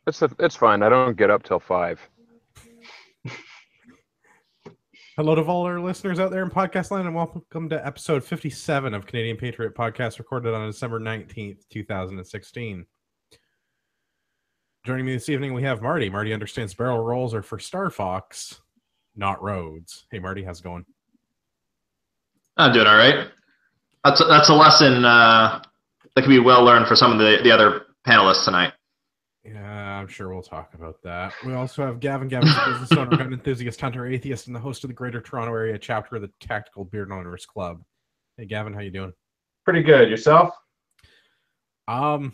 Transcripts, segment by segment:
It's fine. I don't get up till 5. Hello to all our listeners out there in podcast land, and welcome to episode 57 of Canadian Patriot Podcast, recorded on December 19th, 2016. Joining me this evening, we have Marty. Marty understands barrel rolls are for Star Fox, not roads. Hey, Marty, how's it going? I'm doing all right. That's a lesson that can be well learned for some of the other panelists tonight. Yeah, I'm sure we'll talk about that. We also have Gavin. Gavin's a business owner, gun enthusiast, hunter, atheist, and the host of the Greater Toronto Area chapter of the Tactical Beard Owners Club. Hey, Gavin, how you doing? Pretty good. Yourself? Yeah.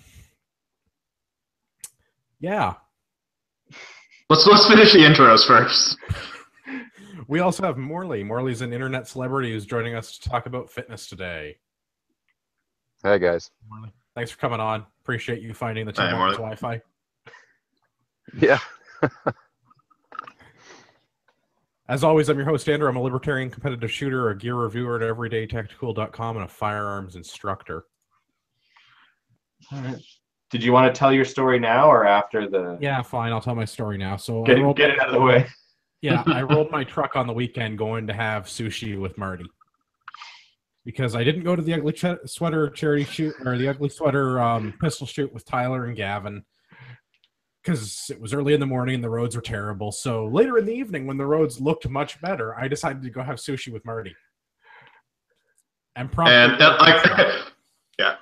Let's finish the intros first. We also have Morley. Morley's an internet celebrity who's joining us to talk about fitness today. Hey, guys. Morley, thanks for coming on. Appreciate you finding the Hey, Morley. Wi-Fi. Yeah. As always, I'm your host, Andrew. I'm a libertarian competitive shooter, a gear reviewer at everydaytactical.com, and a firearms instructor. All right. Did you want to tell your story now or after the... Yeah, fine. I'll tell my story now. So Get it out of the way. Yeah, I rolled my truck on the weekend going to have sushi with Marty. Because I didn't go to the Ugly Sweater charity shoot, or the Ugly Sweater pistol shoot with Tyler and Gavin. Because it was early in the morning and the roads were terrible. So later in the evening, when the roads looked much better, I decided to go have sushi with Marty. And yeah.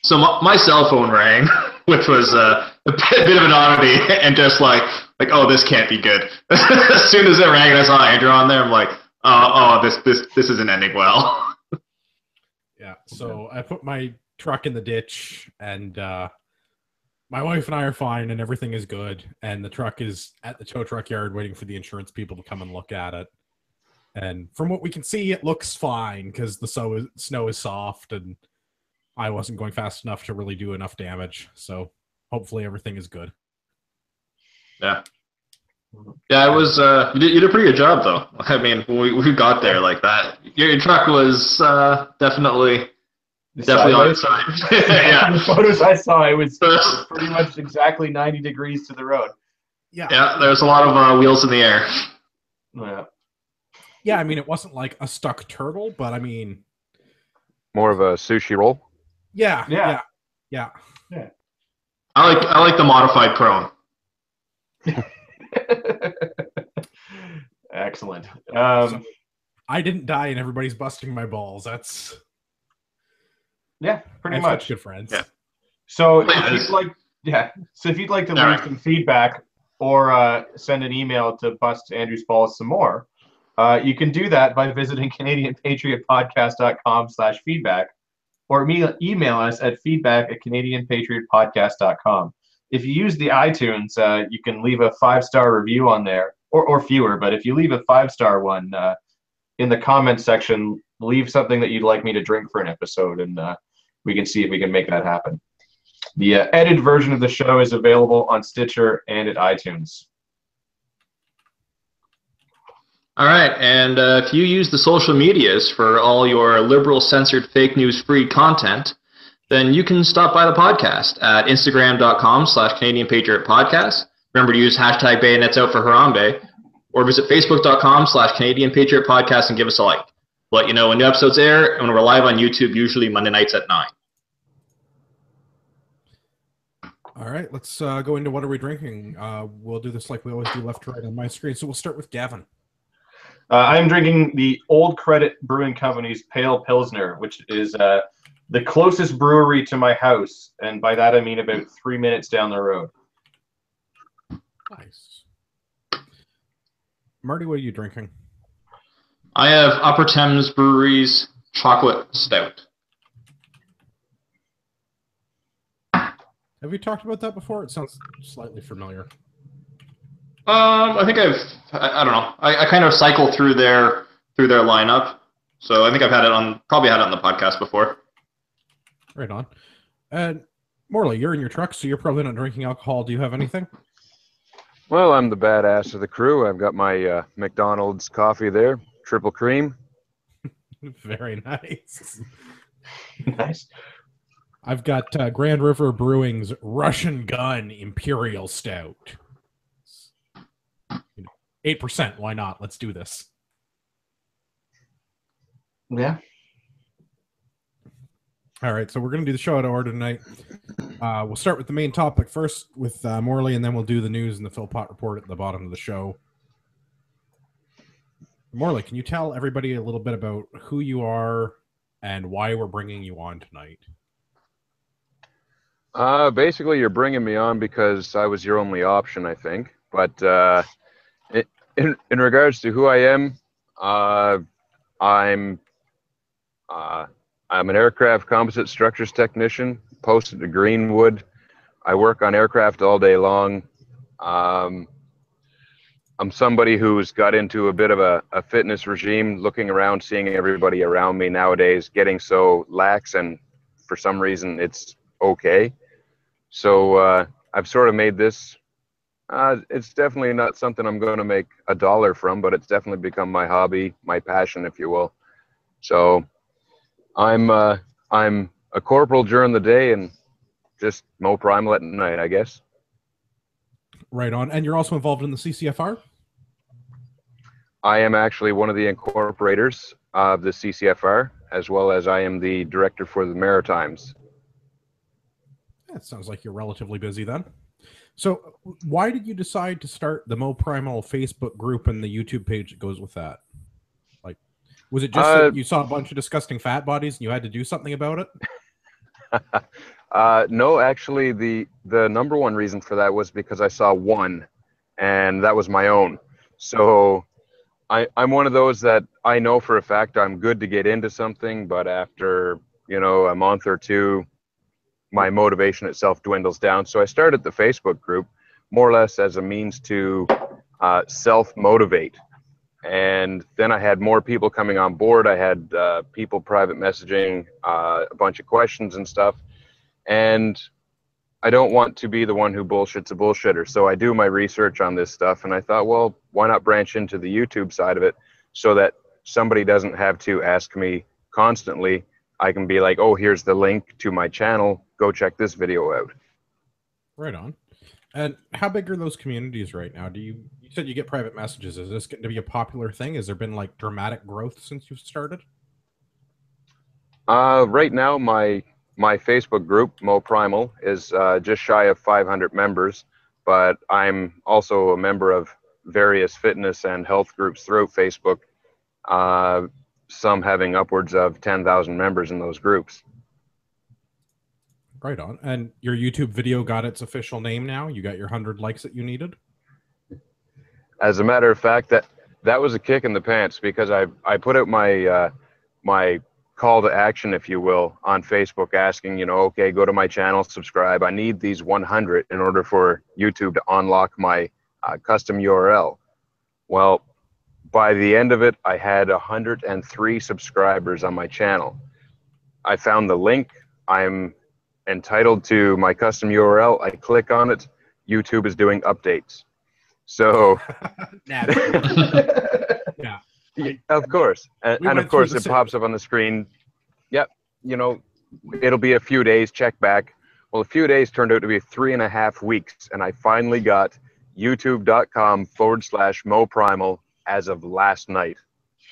So my cell phone rang, which was a bit of an oddity, and just like, oh, this can't be good. As soon as it rang and I saw Andrew on there, I'm like, this isn't ending well. Yeah. So I put my truck in the ditch, and my wife and I are fine, and everything is good. And the truck is at the tow truck yard waiting for the insurance people to come and look at it. And from what we can see, it looks fine because the snow is soft, and I wasn't going fast enough to really do enough damage. So hopefully everything is good. Yeah. Yeah, it was. You did a pretty good job, though. I mean, we got there like that. Your truck was definitely on its side. Yeah. The photos I saw, it was pretty much exactly 90 degrees to the road. Yeah. Yeah, there's a lot of wheels in the air. Yeah. Yeah, I mean, it wasn't like a stuck turtle, but I mean, More of a sushi roll. yeah. I like the modified prone. Excellent. So I didn't die, and everybody's busting my balls. That's pretty much good friends. Yeah. So if you'd like to leave some feedback or send an email to bust Andrew's balls some more, you can do that by visiting CanadianPatriotPodcast.com/feedback or email us at feedback@CanadianPatriotPodcast.com. If you use the iTunes, you can leave a 5-star review on there, or fewer, but if you leave a 5-star one, in the comments section, leave something that you'd like me to drink for an episode, and we can see if we can make that happen. The edited version of the show is available on Stitcher and at iTunes. All right, and if you use the social medias for all your liberal, censored, fake news free content, then you can stop by the podcast at Instagram.com/Canadian Patriot Podcast. Remember to use hashtag bayonets out for Harambe, or visit Facebook.com/Canadian Patriot Podcast and give us a like. We'll let you know when new episodes air, and when we're live on YouTube, usually Monday nights at 9. All right, let's go into what are we drinking. We'll do this like we always do, left to right on my screen. So we'll start with Gavin. I'm drinking the Old Credit Brewing Company's Pale Pilsner, which is the closest brewery to my house, and by that I mean about 3 minutes down the road. Nice. Marty, what are you drinking? I have Upper Thames Brewery's Chocolate Stout. Have we talked about that before? It sounds slightly familiar. I think I don't know. I kind of cycle through their lineup, so I think probably had it on the podcast before. Right on. And Morley, you're in your truck, so you're probably not drinking alcohol. Do you have anything? Well, I'm the badass of the crew. I've got my McDonald's coffee there, triple cream. Very nice. Nice. I've got Grand River Brewing's Russian Gun Imperial Stout. 8%. Why not? Let's do this. Yeah. All right, so we're going to do the show out of order tonight. We'll start with the main topic first with Morley, and then we'll do the news and the Philpott report at the bottom of the show. Morley, can you tell everybody a little bit about who you are and why we're bringing you on tonight? Basically, you're bringing me on because I was your only option, I think. But in regards to who I am, I'm an aircraft composite structures technician, posted to Greenwood. I work on aircraft all day long. I'm somebody who's got into a bit of a fitness regime, looking around, seeing everybody around me nowadays getting so lax, and for some reason it's okay. So I've sort of made this, it's definitely not something I'm going to make a dollar from, but it's definitely become my hobby, my passion, if you will. So I'm a corporal during the day and just Mo Primal at night, I guess. Right on. And you're also involved in the CCFR? I am actually one of the incorporators of the CCFR, as well as I am the director for the Maritimes. That sounds like you're relatively busy then. So why did you decide to start the Mo Primal Facebook group and the YouTube page that goes with that? Like, was it just that you saw a bunch of disgusting fat bodies and you had to do something about it? No, actually, the number one reason for that was because I saw one, and that was my own. So I'm one of those that I know for a fact I'm good to get into something, but after, you know, a month or two, my motivation itself dwindles down. So I started the Facebook group more or less as a means to self-motivate. And then I had more people coming on board. I had people private messaging a bunch of questions and stuff. And I don't want to be the one who bullshits a bullshitter. So I do my research on this stuff. And I thought, well, why not branch into the YouTube side of it so that somebody doesn't have to ask me constantly. I can be like, oh, here's the link to my channel. Go check this video out. Right on. And how big are those communities right now? You said you get private messages. Is this going to be a popular thing? Has there been like dramatic growth since you've started? Right now, my Facebook group, Mo Primal, is just shy of 500 members, but I'm also a member of various fitness and health groups throughout Facebook, some having upwards of 10,000 members in those groups. Right on. And your YouTube video got its official name now? You got your 100 likes that you needed? As a matter of fact, that was a kick in the pants, because I put out my my call to action, if you will, on Facebook, asking, you know, okay, go to my channel, subscribe. I need these 100 in order for YouTube to unlock my custom URL. Well, by the end of it, I had 103 subscribers on my channel. I found the link. I'm entitled to my custom URL. I click on it. YouTube is doing updates. So, yeah. Of course. And of course, it pops up on the screen. Yep. You know, it'll be a few days, check back. Well, a few days turned out to be 3.5 weeks. And I finally got youtube.com/Mo Primal as of last night.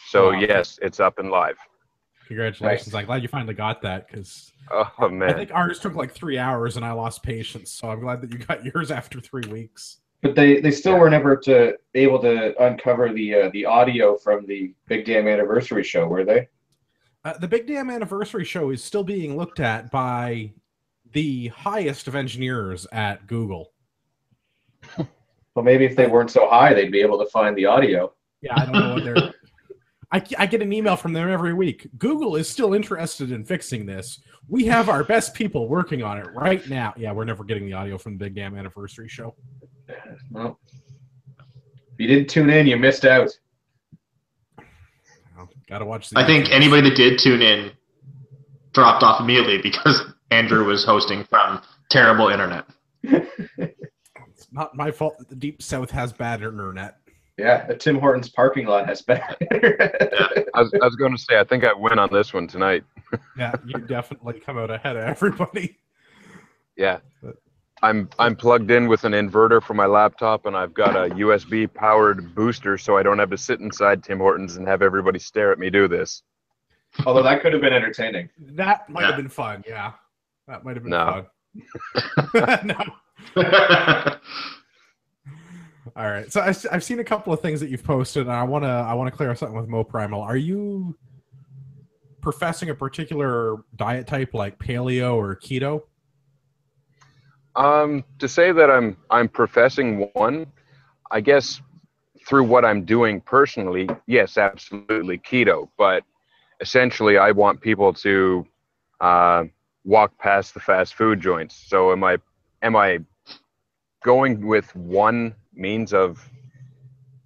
So, wow. Yes, it's up and live. Congratulations. Nice. I'm glad you finally got that, because man. I think ours took like 3 hours and I lost patience. So I'm glad that you got yours after 3 weeks. But they still were never able to uncover the audio from the Big Damn Anniversary show, were they? The Big Damn Anniversary show is still being looked at by the highest of engineers at Google. Well, maybe if they weren't so high, they'd be able to find the audio. Yeah, I don't know what they're... I get an email from them every week. Google is still interested in fixing this. We have our best people working on it right now. Yeah, we're never getting the audio from the Big Damn Anniversary show. Well, if you didn't tune in, you missed out. Well, gotta watch the I think anybody that did tune in dropped off immediately because Andrew was hosting from terrible internet. It's not my fault that the Deep South has bad internet. Yeah, the Tim Hortons parking lot has bad internet. I was going to say, I think I win on this one tonight. Yeah, you definitely come out ahead of everybody. Yeah. I'm plugged in with an inverter for my laptop, and I've got a USB powered booster, so I don't have to sit inside Tim Hortons and have everybody stare at me do this. Although that could have been entertaining. That might have been fun. Yeah, that might have been No. fun. No. All right. So I've seen a couple of things that you've posted, and I wanna clear up something with Mo Primal. Are you professing a particular diet type like paleo or keto? To say that I'm professing one, I guess through what I'm doing personally, yes, absolutely keto. But essentially, I want people to walk past the fast food joints. So am I going with one means of,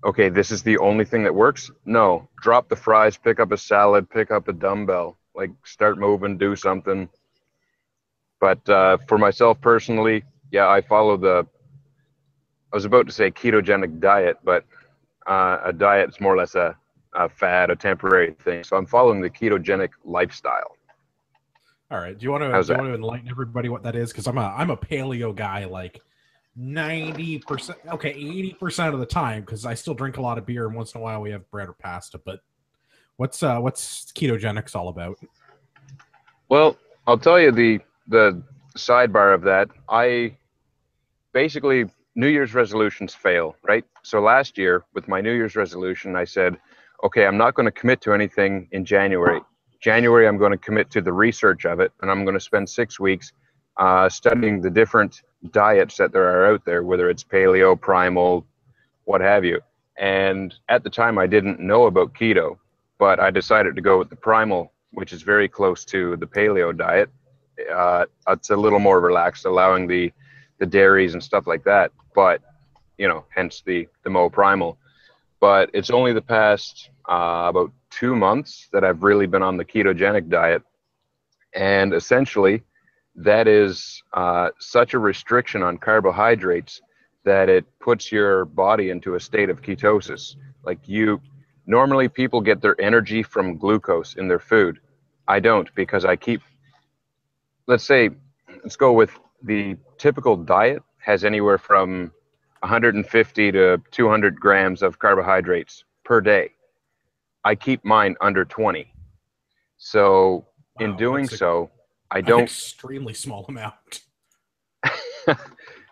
okay, this is the only thing that works? No, drop the fries, pick up a salad, pick up a dumbbell, like start moving, do something. But for myself personally, yeah, I was about to say ketogenic diet, but a diet is more or less a fad, a temporary thing. So I'm following the ketogenic lifestyle. All right. Do you want to enlighten everybody what that is? Because I'm a paleo guy, like 90%, okay, 80% of the time, because I still drink a lot of beer, and once in a while we have bread or pasta. But what's ketogenics all about? Well, I'll tell you the sidebar of that. I basically, New Year's resolutions fail, right? So last year with my New Year's resolution, I said, okay, I'm not going to commit to anything in January. January, I'm going to commit to the research of it, and I'm going to spend 6 weeks studying the different diets that there are out there, whether it's paleo, primal, what have you. And at the time, I didn't know about keto, but I decided to go with the primal, which is very close to the paleo diet. It's a little more relaxed, allowing the dairies and stuff like that, but hence the Mo Primal. But it's only the past about 2 months that I've really been on the ketogenic diet, and essentially that is such a restriction on carbohydrates that it puts your body into a state of ketosis. Like normally people get their energy from glucose in their food. I don't, because I keep, let's go with the typical diet has anywhere from 150 to 200 grams of carbohydrates per day. I keep mine under 20. So in doing so, I don't. Extremely small amount.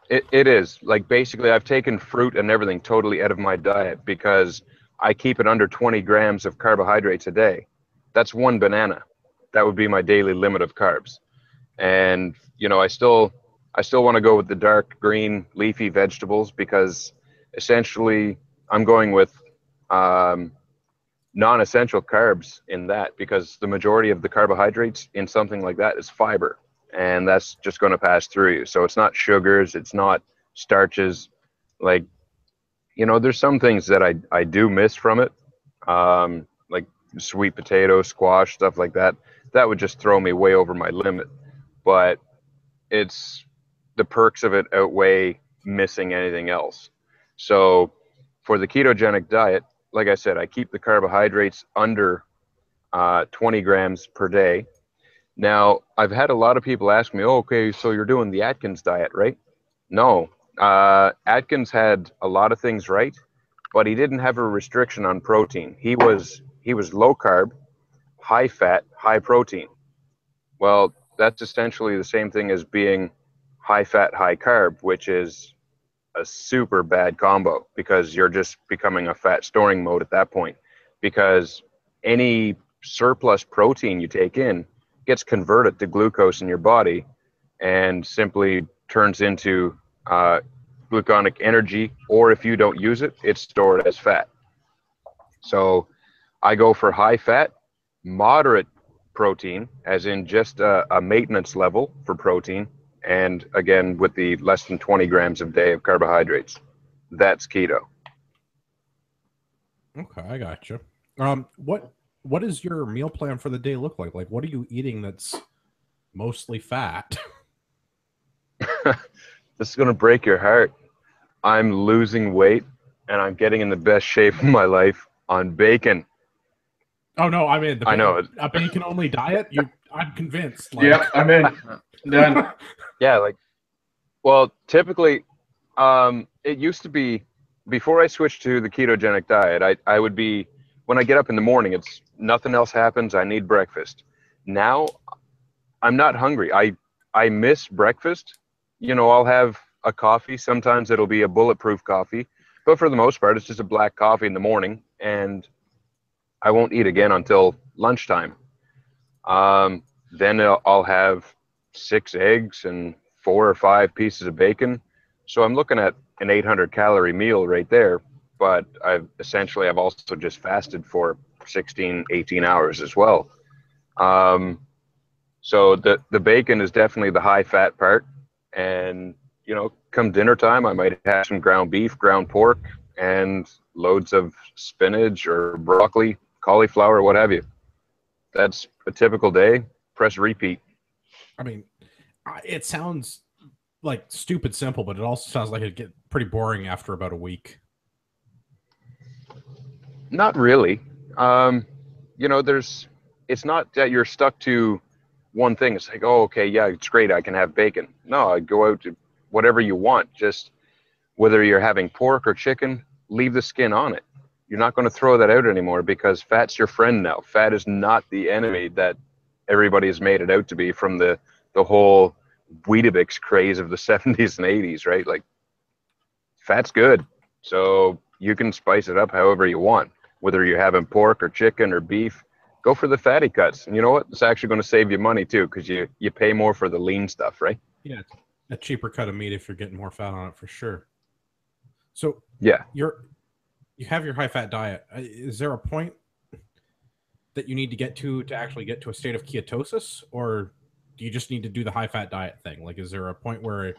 It is. Like, basically, I've taken fruit and everything totally out of my diet because I keep it under 20 grams of carbohydrates a day. That's one banana. That would be my daily limit of carbs. And, I still want to go with the dark green leafy vegetables because essentially I'm going with non-essential carbs in that, because the majority of the carbohydrates in something like that is fiber, and that's just going to pass through you. So it's not sugars, it's not starches. Like, there's some things that I do miss from it, like sweet potato, squash, stuff like that. That would just throw me way over my limit. But it's the perks of it outweigh missing anything else. So for the ketogenic diet, like I said, I keep the carbohydrates under 20 grams per day. Now, I've had a lot of people ask me, oh, okay, so you're doing the Atkins diet, right? No. Atkins had a lot of things right, but he didn't have a restriction on protein. He was low carb, high fat, high protein. Well, that's essentially the same thing as being high fat, high carb, which is a super bad combo, because you're just becoming a fat storing mode at that point, because any surplus protein you take in gets converted to glucose in your body and simply turns into gluconic energy, or if you don't use it, it's stored as fat. So I go for high fat, moderate protein, as in just a maintenance level for protein, and again with the less than 20 grams a day of carbohydrates. That's keto. Okay, I gotcha. What does your meal plan for the day look like? Like, what are you eating that's mostly fat? This is going to break your heart. I'm losing weight and I'm getting in the best shape of my life on bacon. Oh no, I mean, I know a bacon only diet. I'm convinced. Like, Yeah, I'm in. Done. Yeah, like, well, typically, it used to be before I switched to the ketogenic diet, I would be, when I get up in the morning, it's nothing else happens. I need breakfast. Now I'm not hungry. I miss breakfast. You know, I'll have a coffee. Sometimes it'll be a bulletproof coffee, but for the most part, it's just a black coffee in the morning, and I won't eat again until lunchtime. Then I'll have 6 eggs and 4 or 5 pieces of bacon. So I'm looking at an 800 calorie meal right there, but I've also just fasted for 16, 18 hours as well. So the bacon is definitely the high fat part. And, you know, come dinner time, I might have some ground beef, ground pork, and loads of spinach or broccoli, cauliflower, what have you. That's a typical day. Press repeat. I mean, it sounds like stupid simple, but it also sounds like it'd get pretty boring after about a week. Not really. You know, it's not that you're stuck to one thing. It's like, oh, okay, yeah, it's great. I can have bacon. No, I go out to whatever you want. Just whether you're having pork or chicken, leave the skin on it. You're not going to throw that out anymore because fat's your friend now. Fat is not the enemy that everybody has made it out to be from the whole Weetabix craze of the 70s and 80s, right? Like, fat's good. So you can spice it up however you want. Whether you're having pork or chicken or beef, go for the fatty cuts. And you know what? It's actually going to save you money too, because you pay more for the lean stuff, right? Yeah, it's a cheaper cut of meat if you're getting more fat on it for sure. So yeah, you have your high fat diet. Is there a point that you need to get to actually get to a state of ketosis, or do you just need to do the high fat diet thing? Like, is there a point where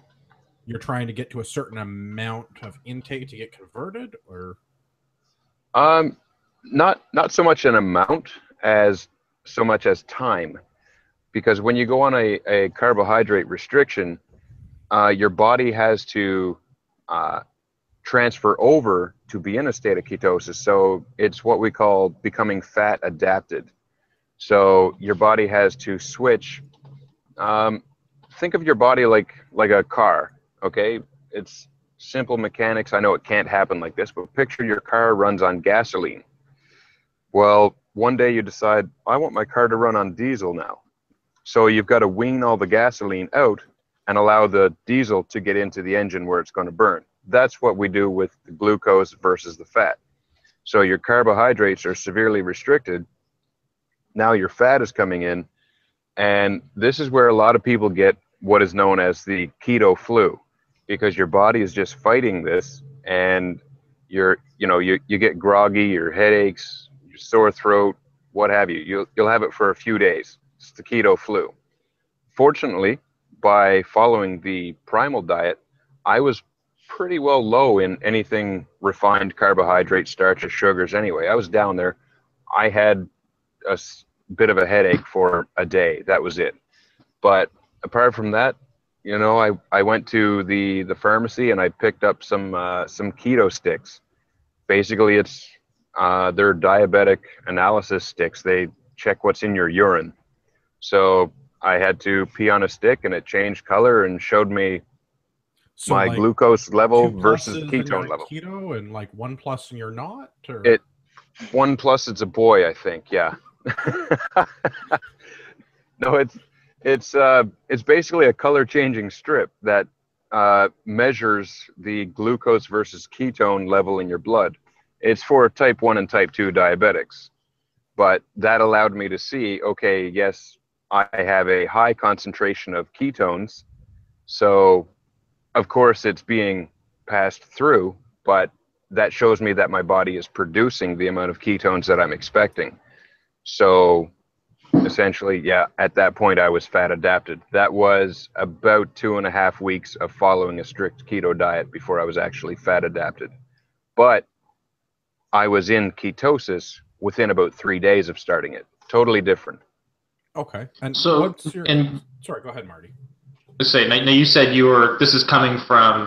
you're trying to get to a certain amount of intake to get converted, or? Not so much an amount as so much as time, because when you go on a carbohydrate restriction, your body has to transfer over to be in a state of ketosis. So it's what we call becoming fat adapted. So your body has to switch. Think of your body like a car, okay? It's simple mechanics. I know it can't happen like this, but picture your car runs on gasoline. Well, one day you decide, I want my car to run on diesel now. So you've got to wean all the gasoline out and allow the diesel to get into the engine where it's going to burn. That's what we do with the glucose versus the fat. So your carbohydrates are severely restricted. Now your fat is coming in. And this is where a lot of people get what is known as the keto flu, because your body is just fighting this, and you get groggy, your headaches, your sore throat, what have you. You'll have it for a few days. It's the keto flu. Fortunately, by following the primal diet, I was pretty well low in anything refined carbohydrates, starches, sugars anyway. I was down there. I had a bit of a headache for a day. That was it. But apart from that, you know, I went to the pharmacy and I picked up some keto sticks. Basically, it's they're diabetic analysis sticks. They check what's in your urine. So I had to pee on a stick and it changed color and showed me my like glucose level 2 versus pluses and ketone you're level. keto, and like 1 plus and you're not, or? 1 plus it's a boy, I think. Yeah. No, it's basically a color changing strip that measures the glucose versus ketone level in your blood. It's for type 1 and type 2 diabetics. But that allowed me to see, okay, yes, I have a high concentration of ketones. So, of course, it's being passed through, but that shows me that my body is producing the amount of ketones that I'm expecting. So, essentially, yeah, at that point, I was fat adapted. That was about 2.5 weeks of following a strict keto diet before I was actually fat adapted. But I was in ketosis within about 3 days of starting it. Totally different. Okay. And So, what's your... and Sorry, go ahead, Marty. let's say, now you said this is coming from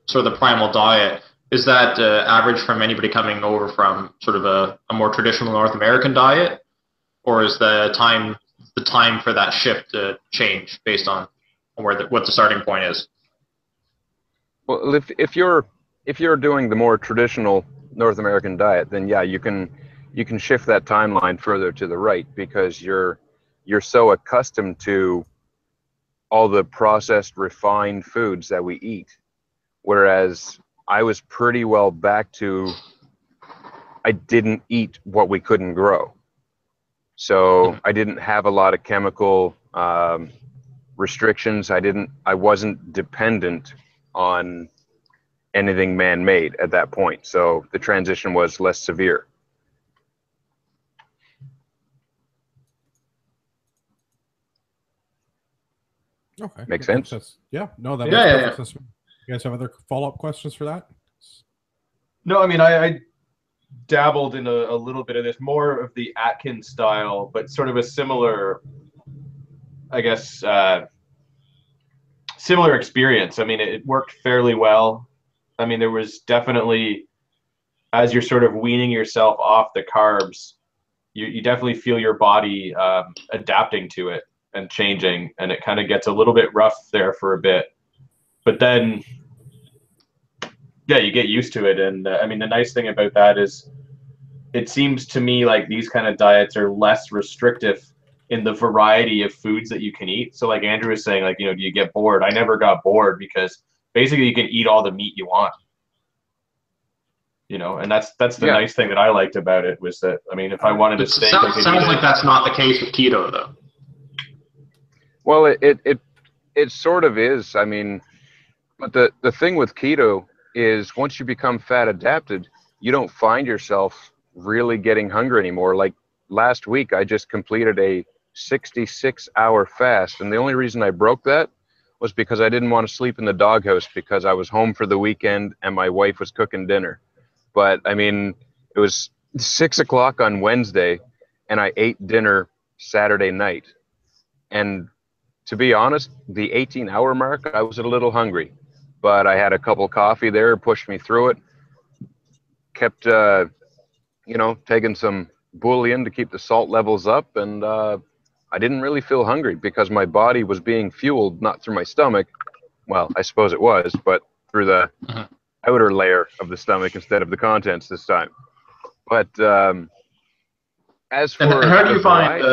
sort of the primal diet. Is that average from anybody coming over from sort of a more traditional North American diet? Or is the time the time for that shift to change based on what the starting point is. Well, if you're doing the more traditional North American diet, then yeah, you can shift that timeline further to the right, because you're so accustomed to all the processed, refined foods that we eat. Whereas I was pretty well back to, I didn't eat what we couldn't grow. So I didn't have a lot of chemical restrictions. I wasn't dependent on anything man-made at that point. So the transition was less severe. Okay. Make sense? Yeah. No, that Yeah, makes yeah, perfect sense. You guys have other follow-up questions for that? No, I mean, I dabbled in a little bit of this, more of the Atkins style, but sort of a similar, I guess, similar experience. I mean, it worked fairly well. I mean, there was definitely, as you're sort of weaning yourself off the carbs, you definitely feel your body adapting to it and changing, and it kind of gets a little bit rough there for a bit. But then, yeah, you get used to it. And I mean, the nice thing about that is it seems to me like these kind of diets are less restrictive in the variety of foods that you can eat. So like Andrew was saying, like, do you get bored? I never got bored, because basically you can eat all the meat you want. And that's the nice thing that I liked about it, was that, I mean, if I wanted to steak, sounds like that's not the case with keto, though. Well, it sort of is. I mean, but the thing with keto is, once you become fat adapted, you don't find yourself really getting hungry anymore. Like last week, I just completed a 66-hour fast, and the only reason I broke that was because I didn't want to sleep in the doghouse, because I was home for the weekend and my wife was cooking dinner. But I mean, it was 6 o'clock on Wednesday, and I ate dinner Saturday night. And to be honest, the 18-hour mark, I was a little hungry, but I had a couple coffee there, pushed me through it, kept, taking some bouillon to keep the salt levels up, and I didn't really feel hungry, because my body was being fueled, not through my stomach. Well, I suppose it was, but through the outer layer of the stomach instead of the contents this time. But as for, and how do you find?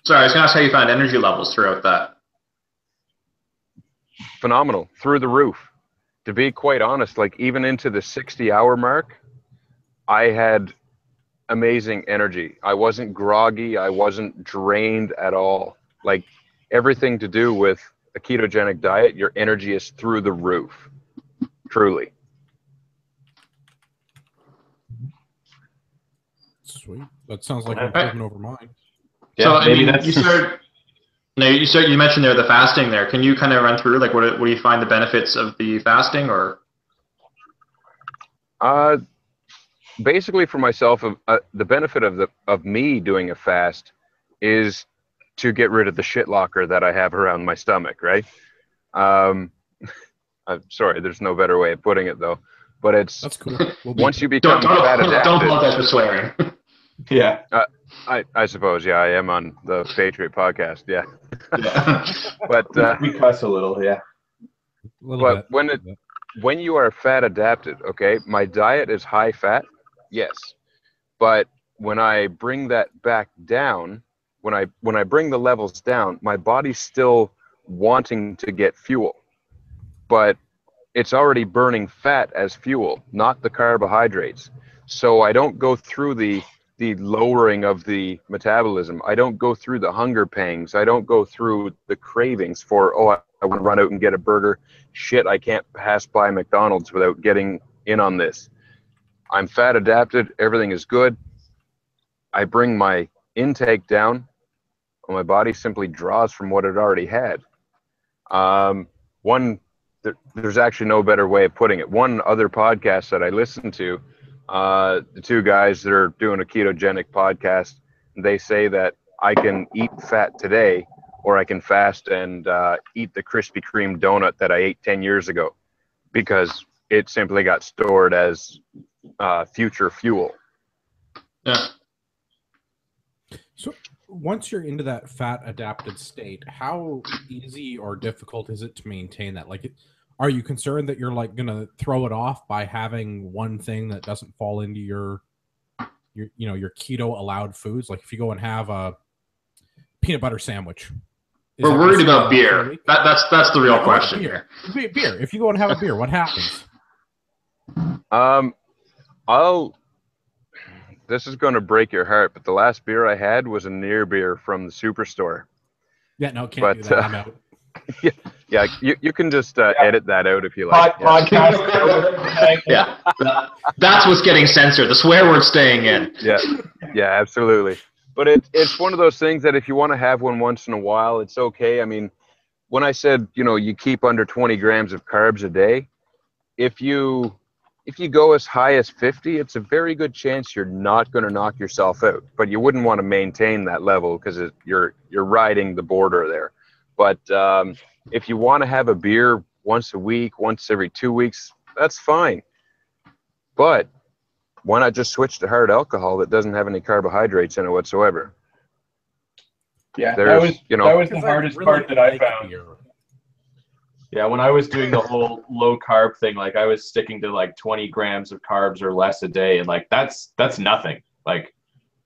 Sorry, I was going to ask how you find energy levels throughout that. Phenomenal, through the roof. To be quite honest, like even into the 60-hour mark, I had amazing energy. I wasn't groggy. I wasn't drained at all. Like everything to do with a ketogenic diet, your energy is through the roof. Truly. Sweet. That sounds like an improvement over mine. Yeah, so maybe you mentioned there the fasting there. Can you kind of run through, like, what do you find the benefits of the fasting, or? Basically, for myself, the benefit of me doing a fast is to get rid of the shit locker that I have around my stomach, right? I'm sorry, there's no better way of putting it, though. But that's cool. Once you become fat adapted. Don't apologize for swearing. Yeah. I suppose, yeah, I am on the Patriot podcast, yeah. But we cuss a little, yeah. But when you are fat adapted, okay, my diet is high fat, yes. But when I bring that back down, when I bring the levels down, my body's still wanting to get fuel. But it's already burning fat as fuel, not the carbohydrates. So I don't go through the lowering of the metabolism. I don't go through the hunger pangs. I don't go through the cravings for, I want to run out and get a burger. Shit, I can't pass by McDonald's without getting in on this. I'm fat adapted. Everything is good. I bring my intake down. My body simply draws from what it already had. There's actually no better way of putting it. One other podcast that I listened to, the two guys that are doing a ketogenic podcast, they say that I can eat fat today, or I can fast and eat the Krispy Kreme donut that I ate 10 years ago, because it simply got stored as future fuel. Yeah. So once you're into that fat adapted state, how easy or difficult is it to maintain that? Like, are you concerned that you're like gonna throw it off by having one thing that doesn't fall into your your keto allowed foods? Like if you go and have a peanut butter sandwich, we're worried about beer. That's the real question here. Beer. If you go and have a beer, what happens? This is going to break your heart, but the last beer I had was a near beer from the superstore. Yeah, no, can't do that. I'm out. Yeah, you can just edit that out if you like. Podcast. Yeah, that's what's getting censored. The swear word's staying in. Yeah, absolutely. But it's one of those things that if you want to have one once in a while, it's okay. I mean, when I said, you keep under 20 grams of carbs a day, if you go as high as 50, it's a very good chance you're not going to knock yourself out. But you wouldn't want to maintain that level because you're riding the border there. But if you want to have a beer once a week, once every 2 weeks, that's fine. But why not just switch to hard alcohol that doesn't have any carbohydrates in it whatsoever? Yeah, that was the hardest part that I found. Beer. Yeah, when I was doing the whole low carb thing, like I was sticking to like 20 grams of carbs or less a day, and like that's nothing. Like,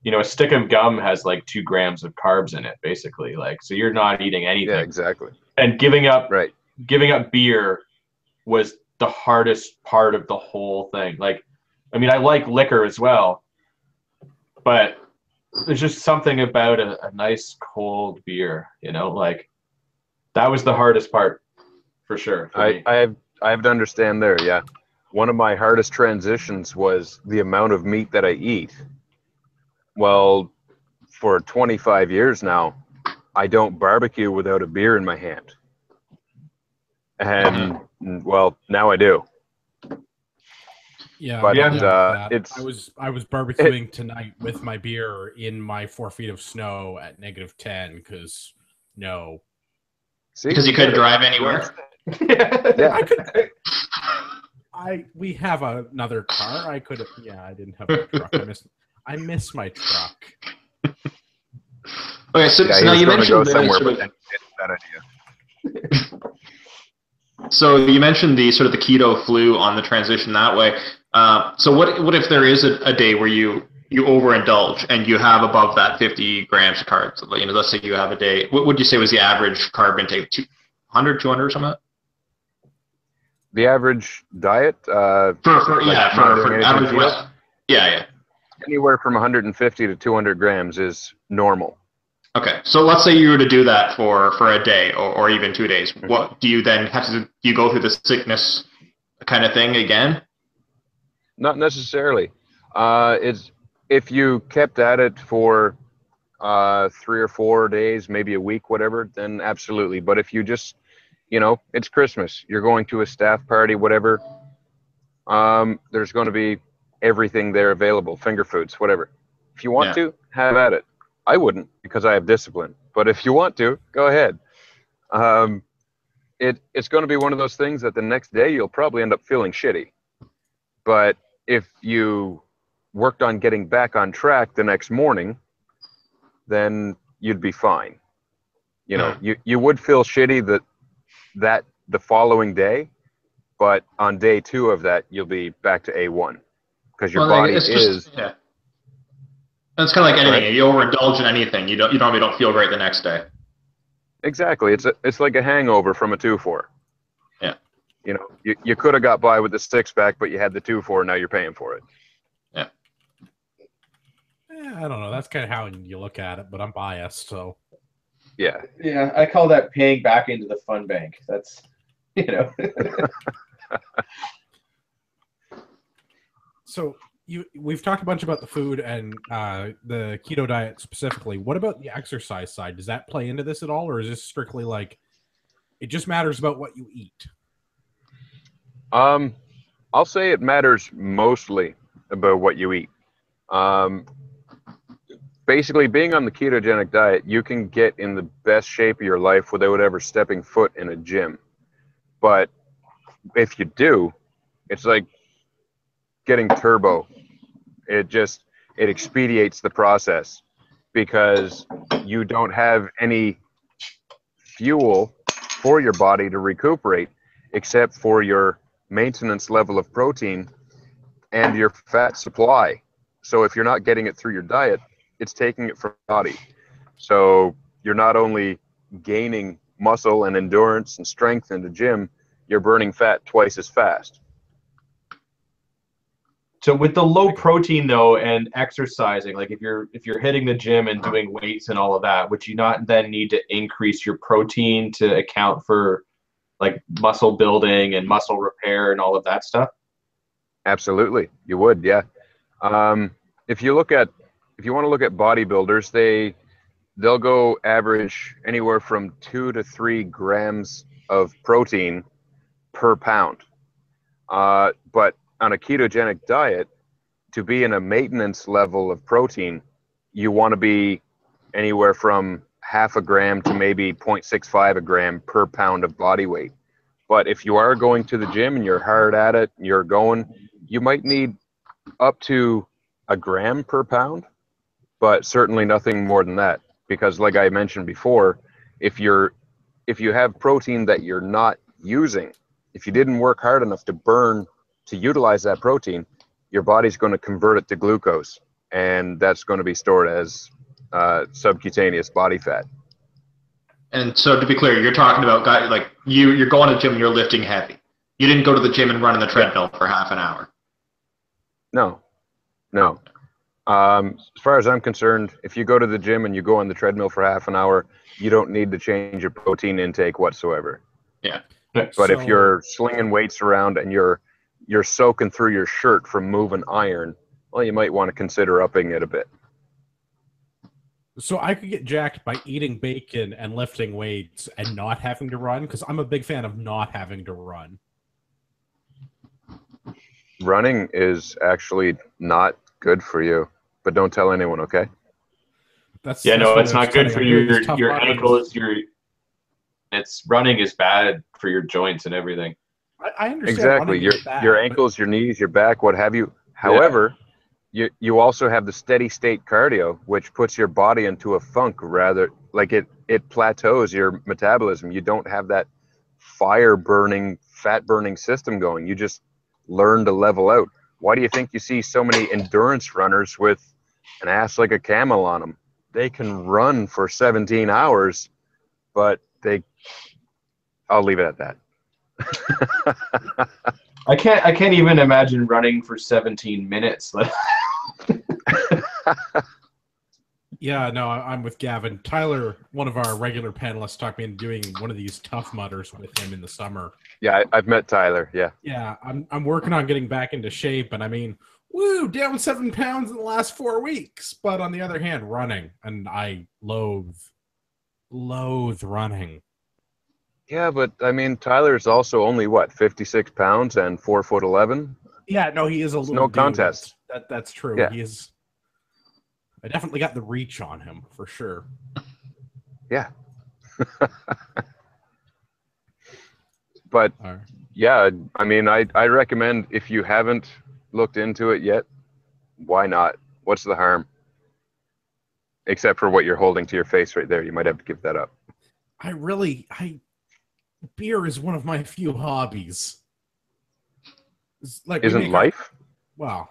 a stick of gum has like 2 grams of carbs in it, basically. Like, so you're not eating anything. Yeah, exactly. And giving up beer was the hardest part of the whole thing. Like, I mean, I like liquor as well, but there's just something about a nice cold beer, like that was the hardest part. For sure. I have to understand there. Yeah. One of my hardest transitions was the amount of meat that I eat. Well, for 25 years now, I don't barbecue without a beer in my hand. And well, now I do. Yeah, but I was barbecuing tonight with my beer in my 4 feet of snow at -10 because no. See, because you couldn't drive anywhere. Yeah. I could. We have another car. I could. Yeah, I didn't have a truck. I miss my truck. Okay, so now you mentioned that idea. So you mentioned the sort of the keto flu on the transition that way. So what if there is a day where you overindulge and you have above that 50 grams of carbs? Let's say you have a day. What would you say was the average carb intake? 200, 200 or something? The average diet? For average West. Yeah. Anywhere from 150 to 200 grams is normal. Okay, so let's say you were to do that for a day or even 2 days. What do you then have to do? You go through the sickness kind of thing again? Not necessarily. It's if you kept at it for 3 or 4 days, maybe a week, whatever, then absolutely. But if you just, it's Christmas, you're going to a staff party, whatever, there's going to be everything there available, finger foods, whatever. If you want to, have at it. I wouldn't because I have discipline. But if you want to, go ahead. It's going to be one of those things that the next day you'll probably end up feeling shitty. But if you worked on getting back on track the next morning, then you'd be fine. You would feel shitty that the following day, but on day 2 of that, you'll be back to A1 because your body is. Yeah. It's kind of like anything. Right? You overindulge in anything, you don't feel great the next day. Exactly. It's like a hangover from a 2-4. Yeah. You could have got by with the 6-pack, but you had the 2-4. Now you're paying for it. Yeah. I don't know. That's kind of how you look at it, but I'm biased, so. Yeah. Yeah, I call that paying back into the fun bank. That's, So we've talked a bunch about the food and the keto diet specifically. What about the exercise side? Does that play into this at all, or is this strictly like it just matters about what you eat? I'll say it matters mostly about what you eat. Basically, being on the ketogenic diet, you can get in the best shape of your life without ever stepping foot in a gym. But if you do, it's like getting turbo. It expedites the process because you don't have any fuel for your body to recuperate except for your maintenance level of protein and your fat supply. So if you're not getting it through your diet, it's taking it from your body. So you're not only gaining muscle and endurance and strength in the gym, you're burning fat twice as fast. So with the low protein though and exercising, like if you're hitting the gym and doing weights and all of that, would you not then need to increase your protein to account for like muscle building and muscle repair and all of that stuff? Absolutely, you would, yeah. If you want to look at bodybuilders, they'll go average anywhere from 2 to 3 grams of protein per pound. But on a ketogenic diet, to be in a maintenance level of protein, you want to be anywhere from half a gram to maybe 0.65 a gram per pound of body weight. But if you are going to the gym and you're hard at it, you might need up to a gram per pound, but certainly nothing more than that. Because like I mentioned before, if you have protein that you're not using, if you didn't work hard enough to utilize that protein, your body's going to convert it to glucose, and that's going to be stored as subcutaneous body fat. And so to be clear, you're talking about guys like you're going to the gym and you're lifting heavy. You didn't go to the gym and run on the treadmill for half an hour. No. As far as I'm concerned, if you go to the gym and you go on the treadmill for half an hour, you don't need to change your protein intake whatsoever. Yeah. But if you're slinging weights around and you're soaking through your shirt from moving iron, well, you might want to consider upping it a bit. So I could get jacked by eating bacon and lifting weights and not having to run, because I'm a big fan of not having to run. Running is actually not good for you, but don't tell anyone, okay? It's not good for your ankles. Running is bad for your joints and everything. I understand. Exactly. Your ankles, your knees, your back, what have you. However, you also have the steady state cardio, which puts your body into a funk, rather like it plateaus your metabolism. You don't have that fire burning, fat burning system going. You just learn to level out. Why do you think you see so many endurance runners with an ass like a camel on them? They can run for 17 hours, but I'll leave it at that. I can't even imagine running for 17 minutes. Yeah, no, I'm with Gavin. Tyler, one of our regular panelists, talked me into doing one of these Tough Mudders with him in the summer. Yeah, I've met Tyler, yeah. Yeah, I'm working on getting back into shape, and I mean, woo, down 7 pounds in the last 4 weeks. But on the other hand, running, and I loathe running. Yeah, but I mean, Tyler's also only 56 pounds and 4'11". Yeah, no, he is a little no dude. contest. That's true. Yeah. He is. I definitely got the reach on him for sure. Yeah. But yeah, I mean, I recommend, if you haven't looked into it yet, why not? What's the harm? Except for what you're holding to your face right there. You might have to give that up. Beer is one of my few hobbies. Isn't life? Wow.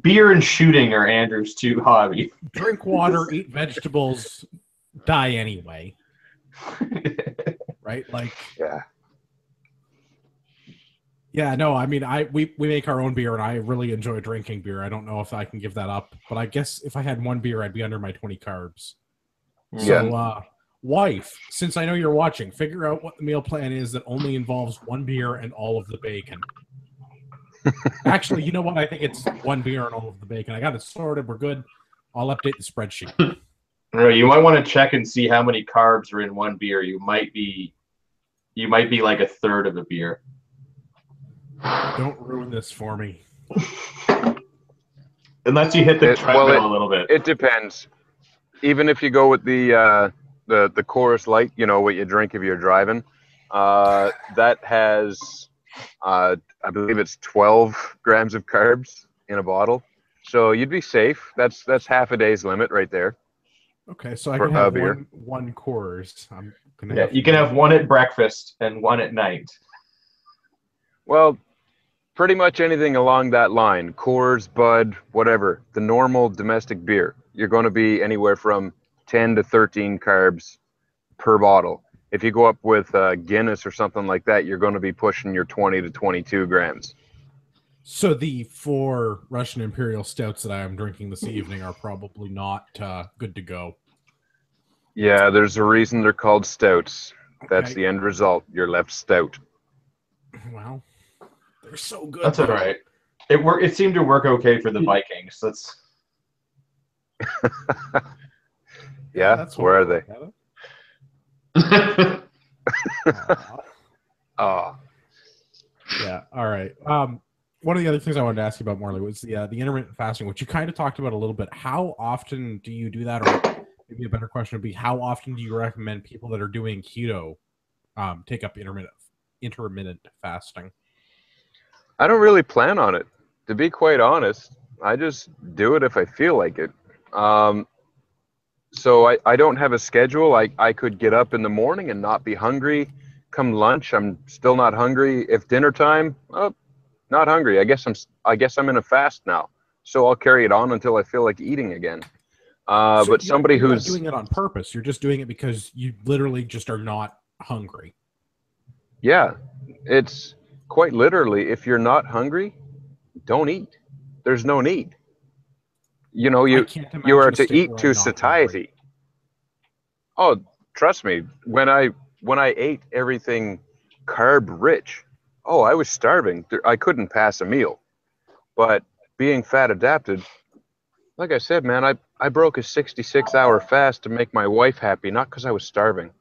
Beer and shooting are Andrew's 2 hobbies. Drink water, eat vegetables, die anyway. Right? Like. Yeah. Yeah, no, I mean, we make our own beer, and I really enjoy drinking beer. I don't know if I can give that up, but I guess if I had 1 beer, I'd be under my 20 carbs. Yeah. So, wife, since I know you're watching, figure out what the meal plan is that only involves 1 beer and all of the bacon. Actually, you know what? I think it's 1 beer and all of the bacon. I got it sorted. We're good. I'll update the spreadsheet. You might want to check and see how many carbs are in 1 beer. You might be like a third of a beer. Don't ruin this for me. Unless you hit the treadmill a little bit. It depends. Even if you go with the Chorus Light, you know, what you drink if you're driving, that has I believe it's 12 grams of carbs in a bottle. So you'd be safe. That's half a day's limit right there. Okay, so I For can have beer. one Coors. I'm gonna Yeah, have you can have one at breakfast and one at night. Well, pretty much anything along that line. Coors, Bud, whatever. The normal domestic beer. You're going to be anywhere from 10 to 13 carbs per bottle. If you go up with Guinness or something like that, you're going to be pushing your 20 to 22 grams. So the 4 Russian Imperial Stouts that I am drinking this evening are probably not good to go. Yeah, there's a reason they're called stouts. That's Okay. the end result. You're left stout. Well, they're so good. That's all right. It seemed to work okay for the Vikings. That's Yeah, that's where are they? Oh, Yeah. All right. One of the other things I wanted to ask you about, Morley, was the intermittent fasting, which you kind of talked about a little bit. How often do you do that? Or maybe a better question would be, how often do you recommend people that are doing keto take up intermittent fasting? I don't really plan on it. To be quite honest, I just do it if I feel like it. So I don't have a schedule. I could get up in the morning and not be hungry. Come lunch, I'm still not hungry. If dinner time, oh, not hungry. I guess I'm in a fast now. So I'll carry it on until I feel like eating again. So But somebody you're who's not doing it on purpose. You're just doing it because you literally just are not hungry. yeah, it's quite literally, if you're not hungry, don't eat. There's no need. You know, I you can't you imagine are a to state eat where to I'm not hungry. satiety. Oh, trust me, when I ate everything carb rich, oh, I was starving. I couldn't pass a meal. But being fat adapted, like I said, man, I broke a 66-hour fast to make my wife happy, not because I was starving.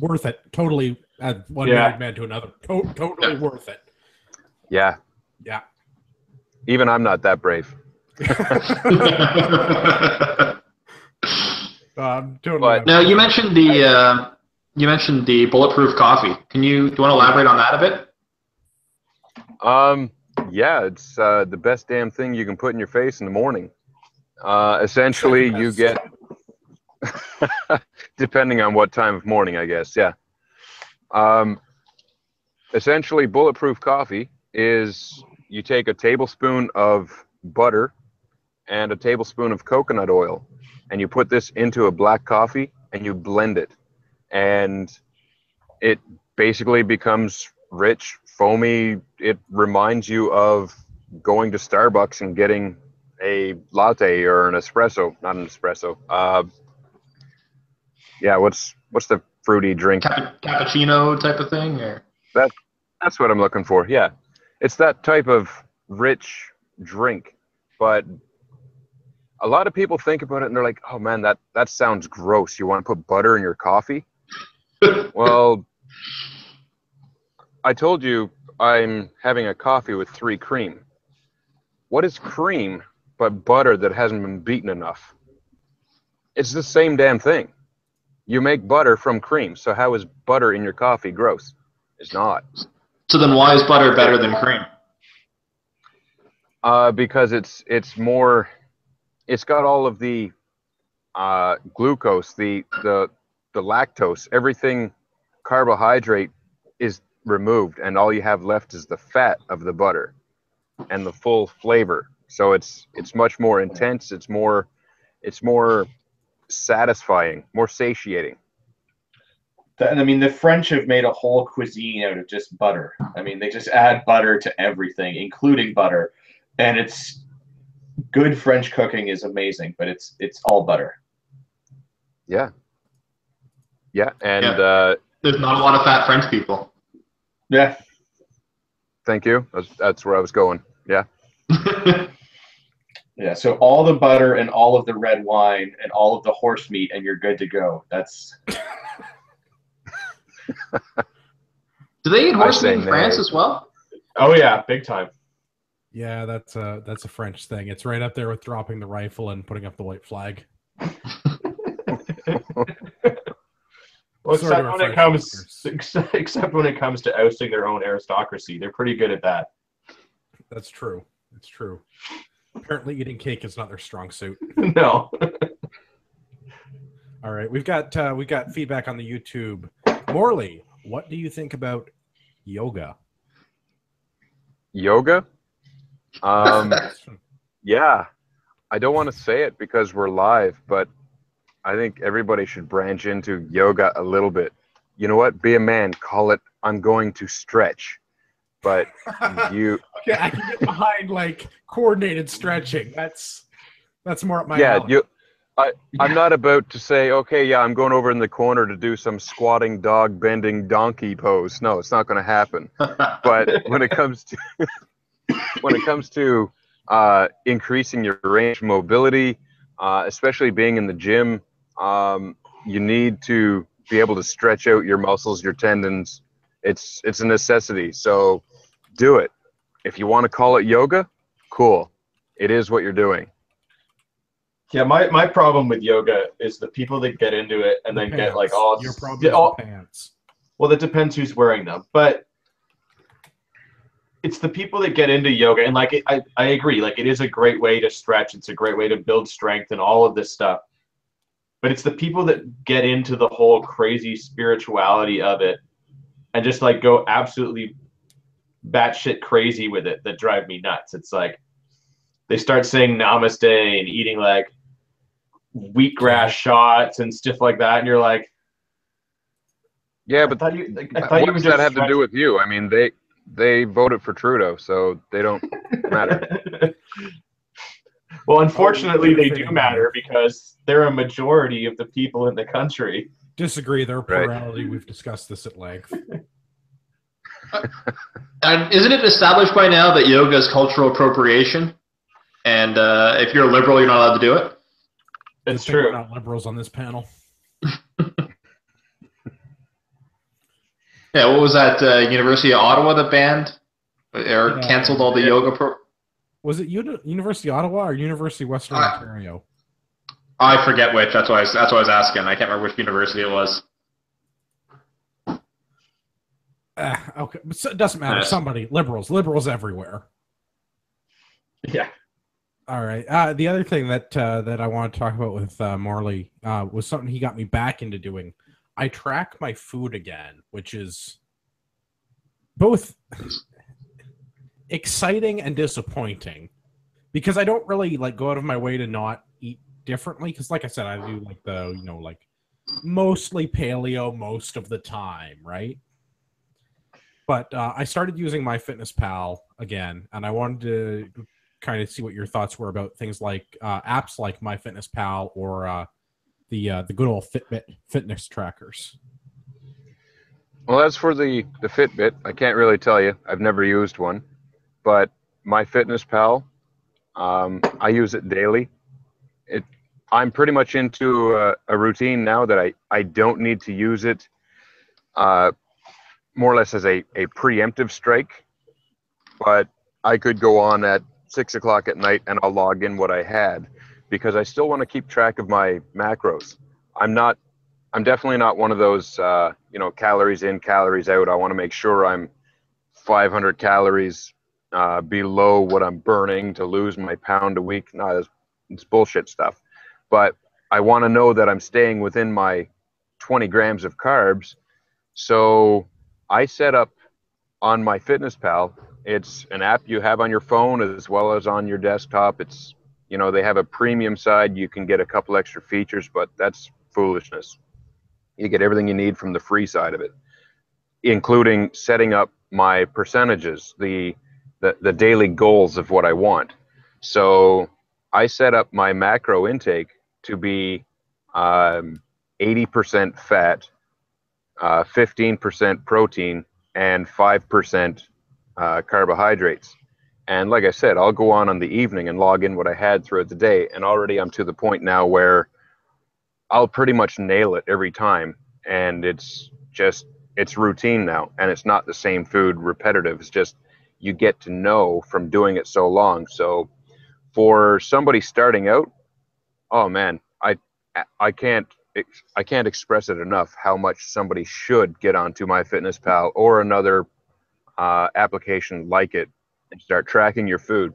Worth it. Totally. One Yeah. married man to another. Totally worth it. Yeah, Yeah. even I'm not that brave. Totally. But Now you mentioned the bulletproof coffee. Do you want to elaborate on that a bit? yeah, it's the best damn thing you can put in your face in the morning. Essentially, you get, depending on what time of morning, I guess, yeah. Essentially, bulletproof coffee is you take a tablespoon of butter and a tablespoon of coconut oil, and you put this into a black coffee and you blend it. And it basically becomes rich, foamy. It reminds you of going to Starbucks and getting a latte or an espresso, not an espresso. Yeah, what's the fruity drink? Cappuccino type of thing, or That's what I'm looking for. Yeah, it's that type of rich drink. But a lot of people think about it and they're like, "Oh man, that sounds gross. You want to put butter in your coffee?" Well, I told you I'm having a coffee with 3 cream. What is cream but butter that hasn't been beaten enough? It's the same damn thing. You make butter from cream, so how is butter in your coffee gross? It's not. so then why is butter better than cream? Because it's more. It's got all of the glucose, the lactose, everything carbohydrate is removed, and all you have left is the fat of the butter and the full flavor. So it's much more intense. It's more satisfying, more satiating. I mean, the French have made a whole cuisine out of just butter. I mean, they just add butter to everything, including butter, and it's good. French cooking is amazing, but it's all butter. Yeah. And Yeah. There's not a lot of fat French people. Yeah. Thank you. That's where I was going. Yeah. Yeah, so all the butter and all of the red wine and all of the horse meat, and you're good to go. That's. Do they eat horse meat in nay. France as well? Oh yeah, big time. Yeah, that's a French thing. It's right up there with dropping the rifle and putting up the white flag. Well, Sorry except when it comes to ousting their own aristocracy, they're pretty good at that. That's true. It's true. Apparently, eating cake is not their strong suit. No. All right, we've got feedback on the YouTube. Morley, what do you think about yoga? Yoga? Yeah. I don't want to say it because we're live, but I think everybody should branch into yoga a little bit. You know what? Be a man. Call it, I'm going to stretch. But you... Okay, I can get behind like coordinated stretching. That's more up my Yeah, alley. I'm not about to say, okay, yeah, I'm going over in the corner to do some squatting dog bending donkey pose. No, it's not going to happen. But when it comes to increasing your range of mobility, especially being in the gym, you need to be able to stretch out your muscles, your tendons. It's a necessity. So do it. If you want to call it yoga, cool. It is what you're doing. Yeah, my problem with yoga is the people that get into it and then get like all your problem is the pants. Well, it depends who's wearing them, but it's the people that get into yoga and like I agree, like it is a great way to stretch, it's a great way to build strength and all of this stuff. But it's the people that get into the whole crazy spirituality of it and just like go absolutely batshit crazy with it that drive me nuts. It's like they start saying namaste and eating like wheatgrass shots and stuff like that, and you're like, yeah, but I thought you what does that have to do with you? I mean, they voted for Trudeau, so they don't matter. Well, unfortunately, they do matter because they're a majority of the people in the country. Disagree. They're a plurality. We've discussed this at length. And isn't it established by now that yoga is cultural appropriation? And if you're a liberal, you're not allowed to do it? It's true. We're not liberals on this panel. Yeah, what was that? University of Ottawa that banned or canceled all the yoga Was it University of Ottawa or University of Western Ontario? I forget which. That's why I was asking. I can't remember which university it was. Okay, but it doesn't matter. Nice. Somebody, liberals everywhere. Yeah. All right. The other thing that I want to talk about with Morley was something he got me back into doing. I track my food again, which is both exciting and disappointing because I don't really like go out of my way to not eat differently. Because, like I said, I do like the like mostly paleo most of the time, right? But I started using MyFitnessPal again, and I wanted to kind of see what your thoughts were about things like apps like MyFitnessPal or the good old Fitbit fitness trackers. Well, as for the Fitbit, I can't really tell you. I've never used one, but MyFitnessPal, I use it daily. I'm pretty much into a routine now that I don't need to use it more or less as a preemptive strike, but I could go on at 6 o'clock at night and I'll log in what I had because I still want to keep track of my macros. I'm definitely not one of those, calories in, calories out. I want to make sure I'm 500 calories below what I'm burning to lose my pound a week. No, it's bullshit stuff. But I want to know that I'm staying within my 20 grams of carbs. So I set up on MyFitnessPal. It's an app you have on your phone as well as on your desktop. It's, they have a premium side. You can get a couple extra features, but that's foolishness. You get everything you need from the free side of it, including setting up my percentages, the daily goals of what I want. So I set up my macro intake to be 80% fat, 15% protein, and 5% carbohydrates. And like I said, I'll go on the evening and log in what I had throughout the day. And already I'm to the point now where I'll pretty much nail it every time. And it's routine now. And it's not the same food repetitive. It's just you get to know from doing it so long. So for somebody starting out, oh man, I can't express it enough how much somebody should get onto MyFitnessPal or another application like it and start tracking your food.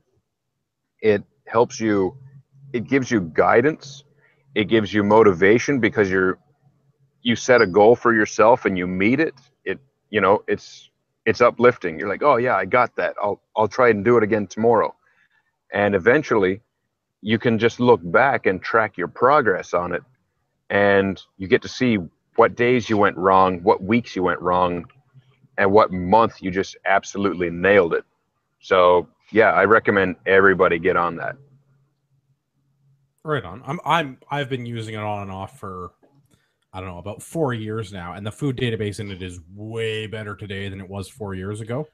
helps you. It gives you guidance. It gives you motivation because you set a goal for yourself and you meet it. It's uplifting. You're like, oh yeah, I got that. I'll try and do it again tomorrow. And eventually you can just look back and track your progress on it. And you get to see what days you went wrong, what weeks you went wrong, and what month you just absolutely nailed it. So yeah, I recommend everybody get on that. Right on. I've been using it on and off for, I don't know, about 4 years now, and the food database in it is way better today than it was 4 years ago.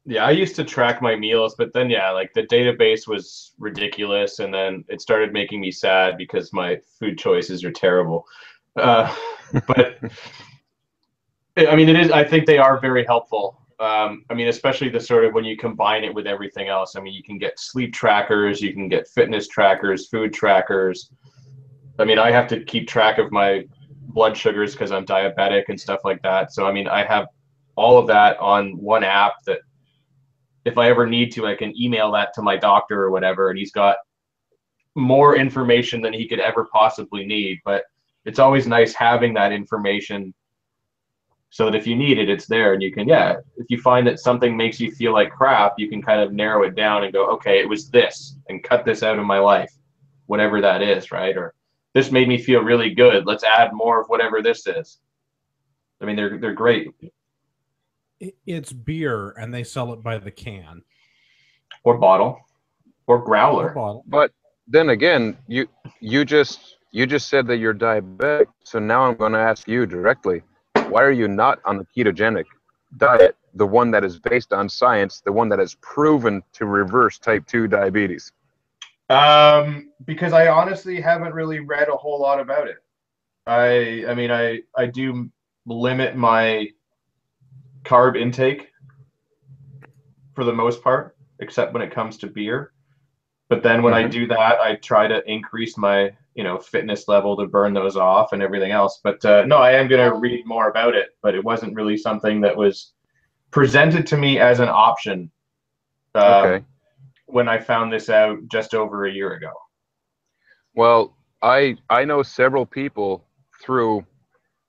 Yeah, I used to track my meals, but then like the database was ridiculous, and then it started making me sad because my food choices are terrible. But I mean, it is. I think they are very helpful. I mean, especially the sort of when you combine it with everything else. I mean, you can get sleep trackers, you can get fitness trackers, food trackers. I mean, I have to keep track of my blood sugars because I'm diabetic and stuff like that. So, I mean, I have all of that on one app that if I ever need to, I can email that to my doctor or whatever, and he's got more information than he could ever possibly need. But it's always nice having that information so that if you need it, it's there, and you can, if you find that something makes you feel like crap, you can kind of narrow it down and go, okay, it was this, and cut this out of my life, whatever that is, right? Or this made me feel really good. Let's add more of whatever this is. I mean, they're great. It's beer, and they sell it by the can. Or bottle. Or growler. Or bottle. But then again, you just said that you're diabetic, so now I'm going to ask you directly. Why are you not on the ketogenic diet, the one that is based on science, the one that is proven to reverse type 2 diabetes? Because I honestly haven't really read a whole lot about it. I mean, I do limit my carb intake for the most part, except when it comes to beer. But then when I do that, I try to increase my fitness level to burn those off and everything else. But no, I am going to read more about it, but it wasn't really something that was presented to me as an option when I found this out just over a year ago. Well, I know several people through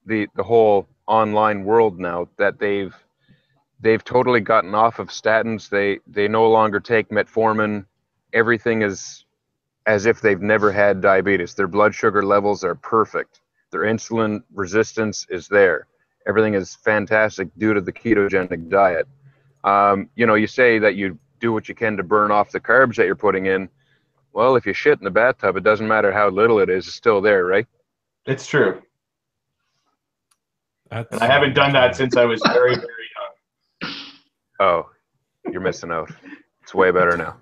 the whole online world now that they've totally gotten off of statins. They no longer take metformin. Everything is as if they've never had diabetes. Their blood sugar levels are perfect. Their insulin resistance is there. Everything is fantastic due to the ketogenic diet. You say that you do what you can to burn off the carbs that you're putting in. Well, if you shit in the bathtub, it doesn't matter how little it is, it's still there, right? It's true. And I haven't done that since I was very, very young. Oh, you're missing out. It's way better now.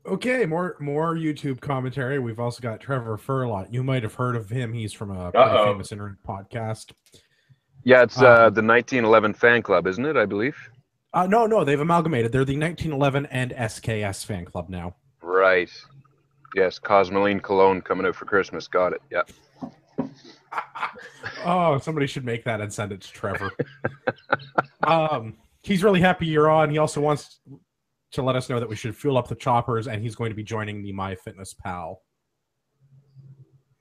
Okay, more YouTube commentary. We've also got Trevor Furlot. You might have heard of him. He's from a pretty famous internet podcast. Yeah, it's the 1911 fan club, isn't it? I believe. No, they've amalgamated. They're the 1911 and SKS fan club now. Right. Yes, Cosmoline Cologne coming out for Christmas. Got it. Yeah. Oh, somebody should make that and send it to Trevor. He's really happy you're on. He also wants to let us know that we should fuel up the choppers, and he's going to be joining the MyFitnessPal.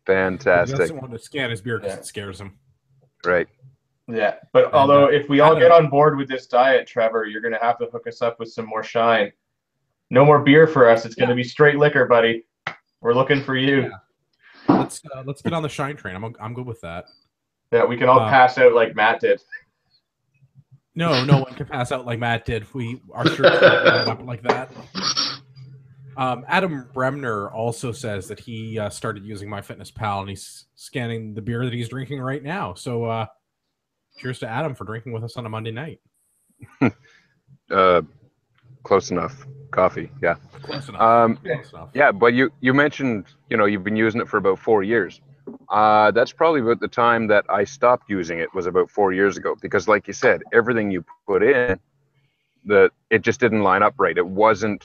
Fantastic. He doesn't want to scan his beer because it scares him. Right. Yeah, but although if we all get on board with this diet, Trevor, you're going to have to hook us up with some more shine. No more beer for us. It's going to be straight liquor, buddy. We're looking for you. Yeah. Let's get on the shine train. I'm good with that. Yeah, we can all pass out like Matt did. No one can pass out like Matt did. Our shirts line up like that. Adam Bremner also says that he started using MyFitnessPal and he's scanning the beer that he's drinking right now. So cheers to Adam for drinking with us on a Monday night. Close enough. Coffee, yeah. Close enough. Close enough. Yeah, but you mentioned, you've been using it for about 4 years. That's probably about the time that I stopped using it, was about 4 years ago, because like you said, everything you put in, it just didn't line up right. It wasn't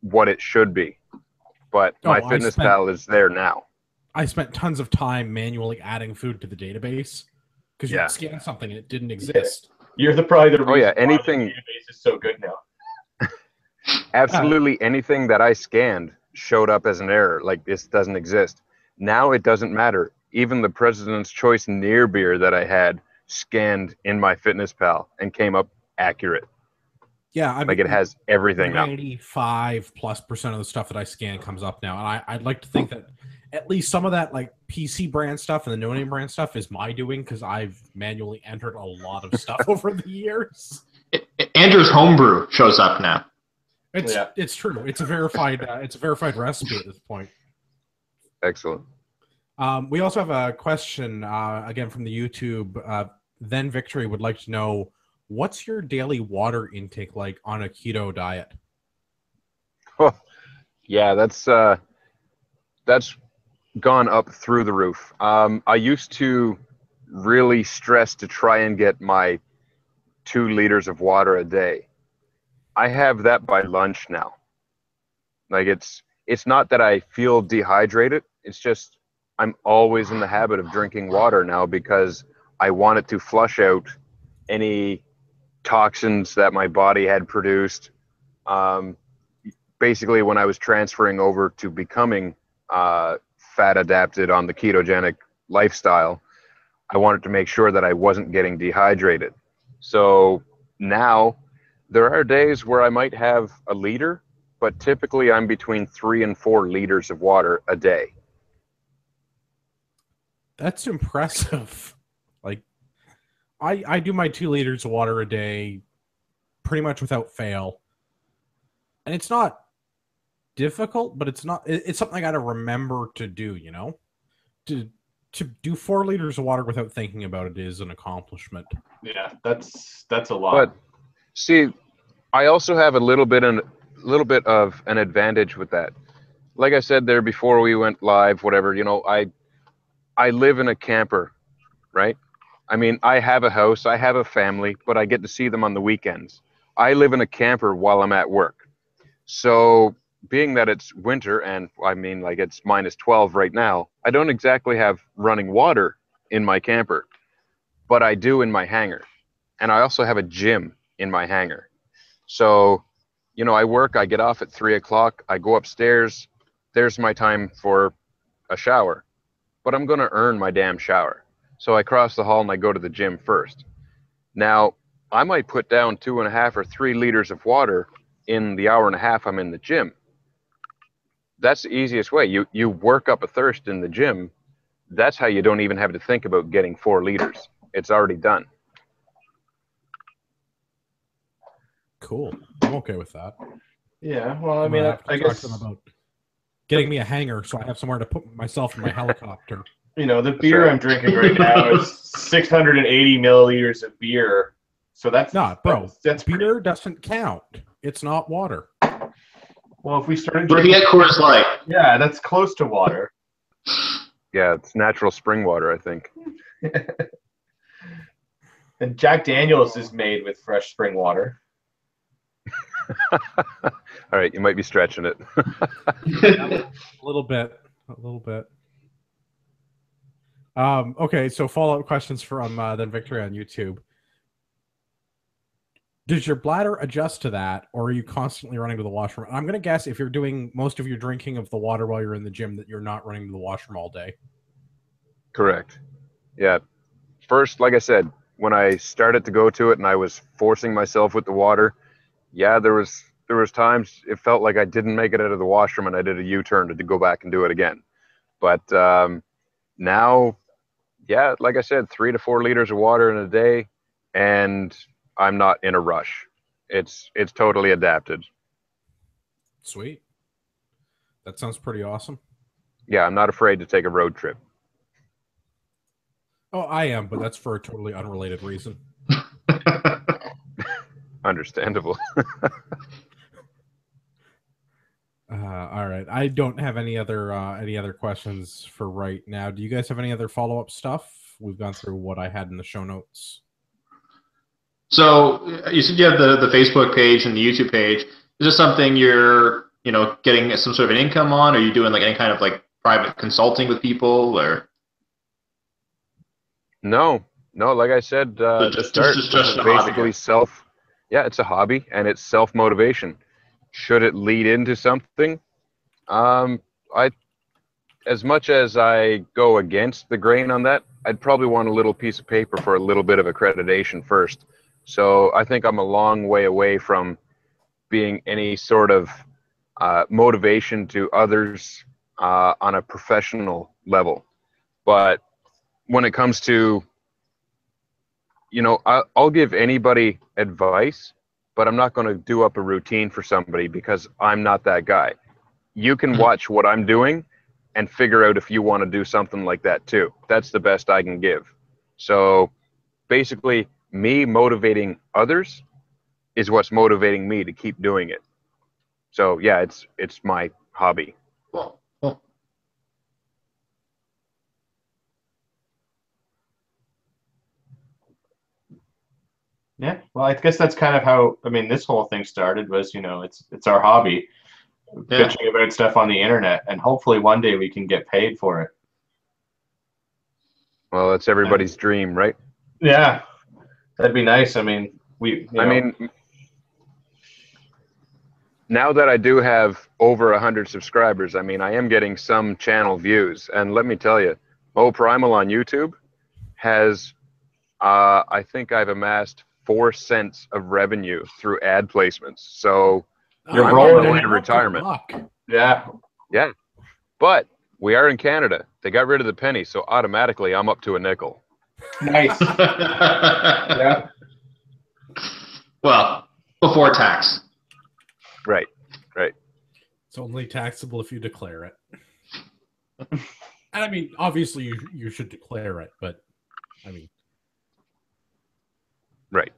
what it should be. But MyFitnessPal is there now. I spent tons of time manually adding food to the database because you Yeah. could scan something and it didn't exist. You're probably the reason Oh yeah, why the anything, database is so good now. absolutely anything that I scanned showed up as an error. Like this doesn't exist. Now it doesn't matter. Even the President's Choice near beer that I had scanned in my Fitness Pal and came up accurate. Yeah, I mean, Like it has everything now. 95%+ of the stuff that I scan comes up now, and I'd like to think that at least some of that like PC brand stuff and the no name brand stuff is my doing because I've manually entered a lot of stuff over the years. Andrew's homebrew shows up now. It's true. It's a verified recipe at this point. Excellent. We also have a question again from the YouTube. Then Victory would like to know, what's your daily water intake like on a keto diet? Oh, yeah, that's gone up through the roof. I used to really stress to try and get my 2 liters of water a day. I have that by lunch now. Like it's not that I feel dehydrated. It's just I'm always in the habit of drinking water now because I want it to flush out any toxins that my body had produced. Basically, when I was transferring over to becoming fat adapted on the ketogenic lifestyle, I wanted to make sure that I wasn't getting dehydrated. So now there are days where I might have a liter, but typically I'm between 3 and 4 liters of water a day. That's impressive. Like, I do my 2 liters of water a day pretty much without fail. And it's not difficult, but it's something I got to remember to do, you know? To do 4 liters of water without thinking about it is an accomplishment. Yeah, that's a lot. But see, I also have a little bit of an advantage with that. Like I said there before we went live, whatever, you know, I live in a camper, right? I mean, I have a house, I have a family, but I get to see them on the weekends. I live in a camper while I'm at work. So being that it's winter and I mean, like it's -12 right now, I don't exactly have running water in my camper, but I do in my hangar. And I also have a gym in my hangar. So, you know, I work, I get off at 3 o'clock, I go upstairs, there's my time for a shower, but I'm going to earn my damn shower. So I cross the hall and I go to the gym first. Now, I might put down 2.5 or 3 liters of water in the hour and a half I'm in the gym. That's the easiest way. You work up a thirst in the gym. That's how you don't even have to think about getting 4 liters. It's already done. Cool. I'm okay with that. Yeah, well, I I'm mean, gonna have to I talk guess to them about getting me a hangar so I have somewhere to put myself in my helicopter. you know the beer Sure. I'm drinking right now is 680 milliliters of beer. So that's No, bro. That's Beer doesn't count. It's not water. well, if we started What if you drinking, get Coors Light? yeah, that's close to water. Yeah, it's natural spring water, I think. And Jack Daniels is made with fresh spring water. All right, you might be stretching it. A little bit. Okay, so follow-up questions from then Victory on YouTube. Does your bladder adjust to that, or are you constantly running to the washroom? I'm going to guess if you're doing most of your drinking of the water while you're in the gym that you're not running to the washroom all day. Correct. Yeah. First, like I said, when I started to go to it and I was forcing myself with the water, yeah, there was times it felt like I didn't make it out of the washroom and I did a U-turn to go back and do it again. But now, yeah, like I said, 3 to 4 liters of water in a day, and I'm not in a rush. It's totally adapted. Sweet. That sounds pretty awesome. Yeah, I'm not afraid to take a road trip. Oh, I am, but that's for a totally unrelated reason. Understandable. All right. I don't have any other questions for right now. Do you guys have any other follow-up stuff? We've gone through what I had in the show notes. So you said you have the Facebook page and the YouTube page. Is this something you're, getting some sort of an income on? Are you doing like any kind of like private consulting with people or? No, No, like I said, So to start, just this is a hobby. basically yeah, it's a hobby and it's self-motivation. Should it lead into something? I, as much as I go against the grain on that, I'd probably want a little piece of paper for a little bit of accreditation first. So I think I'm a long way away from being any sort of motivation to others on a professional level. But when it comes to, you know, I'll give anybody advice, but I'm not going to do up a routine for somebody because I'm not that guy. You can watch what I'm doing and figure out if you want to do something like that too. That's the best I can give. So basically, me motivating others is what's motivating me to keep doing it. So yeah, it's my hobby. Cool. Yeah, well, I guess that's kind of how, I mean, this whole thing started was, you know, it's our hobby, Yeah. bitching about stuff on the internet, and hopefully one day we can get paid for it. Well, that's everybody's dream, right? Yeah, that'd be nice. I mean, I mean, now that I do have over 100 subscribers, I mean, I am getting some channel views. And let me tell you, Mo Primal on YouTube has, I think I've amassed 4 cents of revenue through ad placements. So You're I'm rolling on my way in to What good retirement. luck. yeah. Yeah. But we are in Canada. They got rid of the penny. So automatically I'm up to a nickel. Nice. Yeah. Well, before tax. Right. Right. It's only taxable if you declare it. And I mean, obviously you should declare it, but I mean, Right.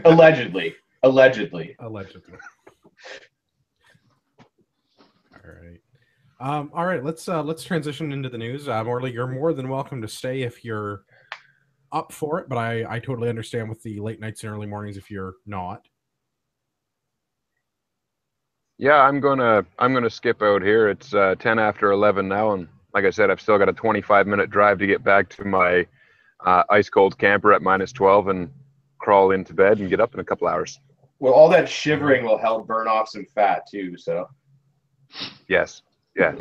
Allegedly. allegedly. All right. Let's transition into the news. Morley, you're more than welcome to stay if you're up for it, but I totally understand with the late nights and early mornings if you're not. Yeah, I'm gonna skip out here. It's 10 after 11 now, and like I said, I've still got a 25-minute drive to get back to my ice cold camper at -12 and crawl into bed and get up in a couple hours. Well, all that shivering will help burn off some fat too, so. Yes. Yeah.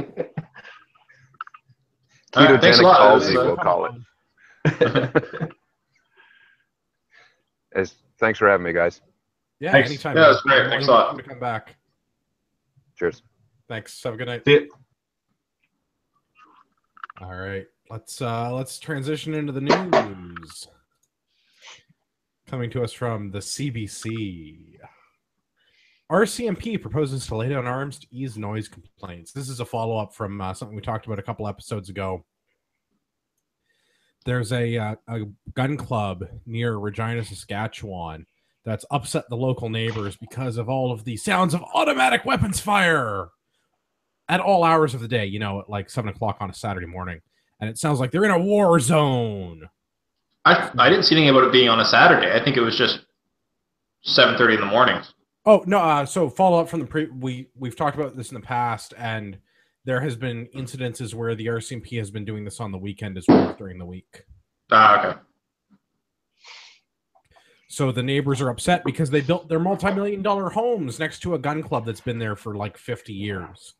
All right, thanks a Ketogenic lot. palsy, we'll call it. Thanks for having me, guys. Yeah, Thanks. anytime. Yeah, that's great. You're Thanks a more than lot. welcome to come back. Cheers. Thanks. Have a good night. See it. All right. Let's transition into the news. Coming to us from the CBC. RCMP proposes to lay down arms to ease noise complaints. This is a follow-up from something we talked about a couple episodes ago. There's a gun club near Regina, Saskatchewan that's upset the local neighbors because of all of the sounds of automatic weapons fire at all hours of the day, you know, at like 7 o'clock on a Saturday morning. And it sounds like they're in a war zone. I didn't see anything about it being on a Saturday. I think it was just 7:30 in the morning. Oh, no. So follow up from the we've talked about this in the past, and there has been incidences where the RCMP has been doing this on the weekend as well as during the week. Okay. So the neighbors are upset because they built their multi-million-dollar homes next to a gun club that's been there for like 50 years.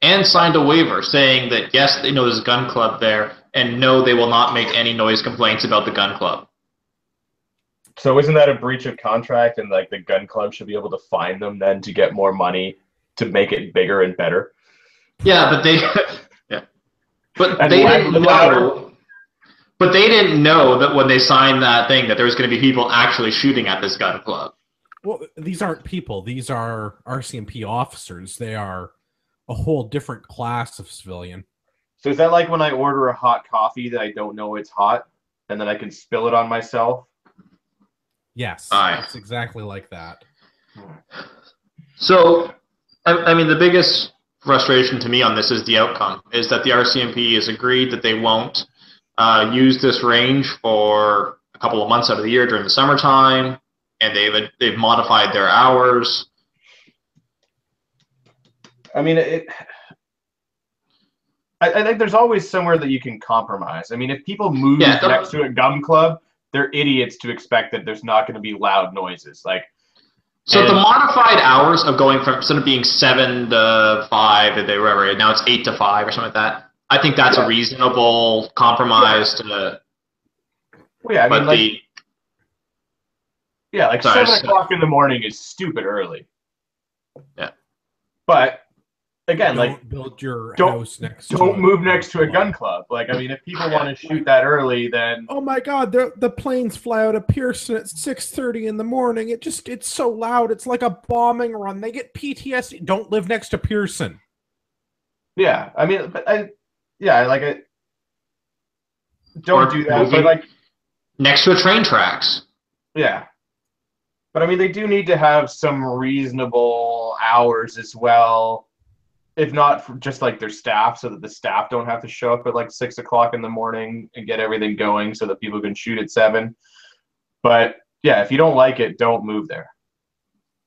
And signed a waiver saying that, yes, they know there's a gun club there, and no, they will not make any noise complaints about the gun club. So isn't that a breach of contract, and like the gun club should be able to fine them then to get more money to make it bigger and better? Yeah, but they And they louder. didn't know. But they didn't know that when they signed that thing that there was going to be people actually shooting at this gun club. Well, these aren't people. These are RCMP officers. They are a whole different class of civilian. So is that like when I order a hot coffee that I don't know it's hot, and then I can spill it on myself? Yes, Aye. it's exactly like that. So, I mean, the biggest frustration to me on this is the outcome, is that the RCMP has agreed that they won't use this range for a couple of months out of the year during the summertime, and they've modified their hours. I mean, I think there's always somewhere that you can compromise. I mean, if people move next to a gun club, they're idiots to expect that there's not going to be loud noises. Like, so the modified hours of going from instead of being 7 to 5, whatever, now it's 8 to 5 or something like that. I think that's a reasonable compromise to. Well, yeah, I mean, like 7 o'clock in the morning is stupid early. Yeah. But again, don't build your house next. Don't move next to a gun club. Like, I mean, if people want to shoot that early, then oh my God, the planes fly out of Pearson at 6:30 in the morning. It's so loud. It's like a bombing run. They get PTSD. Don't live next to Pearson. Yeah, I mean, don't do that. But like next to a train tracks. Yeah. But I mean, they do need to have some reasonable hours as well. If not for just like their staff, so that the staff don't have to show up at like 6 o'clock in the morning and get everything going so that people can shoot at 7. But yeah, if you don't like it, don't move there.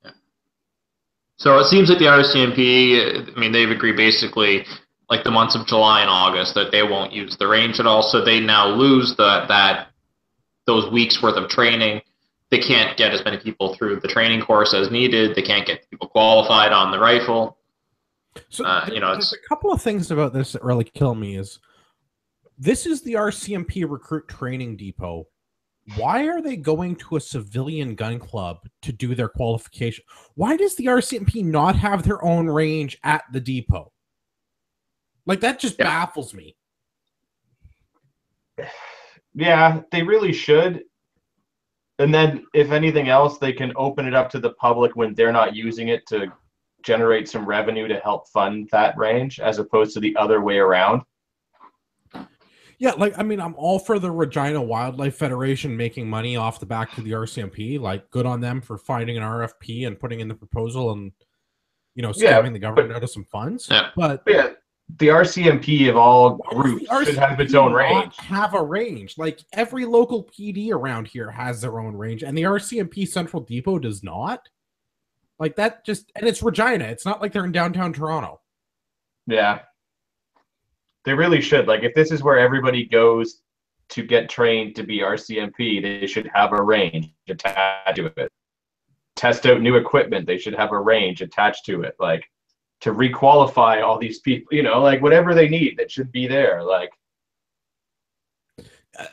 Yeah. So it seems like the RCMP, I mean, they've agreed basically like the months of July and August that they won't use the range at all. So they now lose those weeks worth of training. They can't get as many people through the training course as needed. They can't get people qualified on the rifle. So there's a couple of things about this that really kill me. This is the RCMP recruit training depot. Why are they going to a civilian gun club to do their qualification? Why does the RCMP not have their own range at the depot? Like, that just baffles me. Yeah, they really should. And then, if anything else, they can open it up to the public when they're not using it to generate some revenue to help fund that range, as opposed to the other way around. Yeah, like, I mean, I'm all for the Regina Wildlife Federation making money off the back of the RCMP. Like, good on them for finding an RFP and putting in the proposal and, scamming the government out of some funds. Yeah. But the RCMP of all groups should have its own range. Have a range. Like, every local PD around here has their own range, and the RCMP Central Depot does not. Like, that just, and it's Regina. It's not like they're in downtown Toronto. Yeah. They really should. Like, if this is where everybody goes to get trained to be RCMP, they should have a range attached to it. Test out new equipment, they should have a range attached to it. Like, to requalify all these people, like whatever they need, that should be there. Like,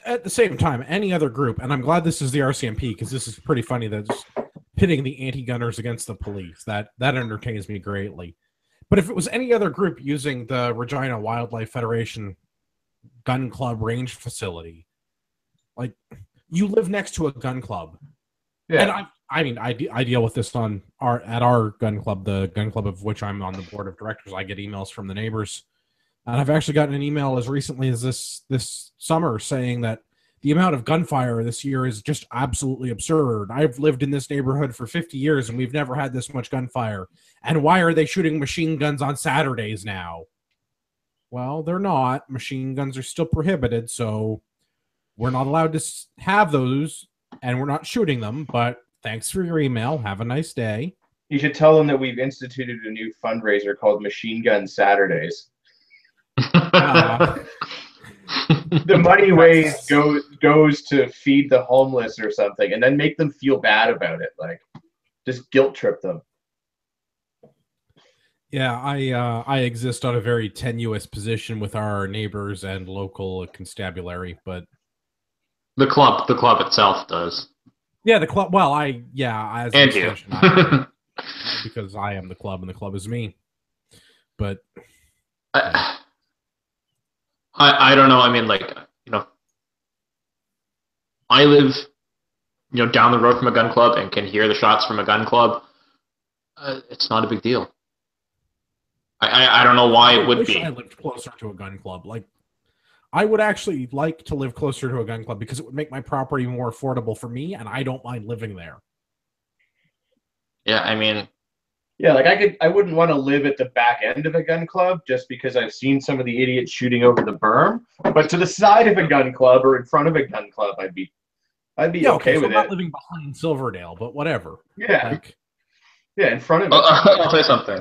at the same time, any other group, and I'm glad this is the RCMP because this is pretty funny that it's pitting the anti-gunners against the police. That entertains me greatly. But if it was any other group using the Regina Wildlife Federation gun club range facility, like, you live next to a gun club. Yeah. And I deal with this at our gun club, the gun club of which I'm on the board of directors. I get emails from the neighbors. And I've actually gotten an email as recently as this summer saying that the amount of gunfire this year is just absolutely absurd. I've lived in this neighborhood for 50 years and we've never had this much gunfire. And why are they shooting machine guns on Saturdays now? Well, they're not. Machine guns are still prohibited, so we're not allowed to have those, and we're not shooting them. But thanks for your email. Have a nice day. You should tell them that we've instituted a new fundraiser called Machine Gun Saturdays. The money raised goes to feed the homeless or something, and then make them feel bad about it. Like, just guilt trip them. Yeah, I exist on a very tenuous position with our neighbors and local constabulary, but the club itself does. Yeah, the club. Well, as and you, because I am the club and the club is me. But I don't know. I mean, like, I live, down the road from a gun club and can hear the shots from a gun club. It's not a big deal. I don't know why it would be. I lived closer to a gun club. Like, I would actually like to live closer to a gun club because it would make my property more affordable for me, and I don't mind living there. Yeah, I mean, yeah, like I wouldn't want to live at the back end of a gun club just because I've seen some of the idiots shooting over the berm. But to the side of a gun club or in front of a gun club, I'd be okay with it. I'm not living behind Silverdale, but whatever. Yeah, in front of it. I'll tell you something.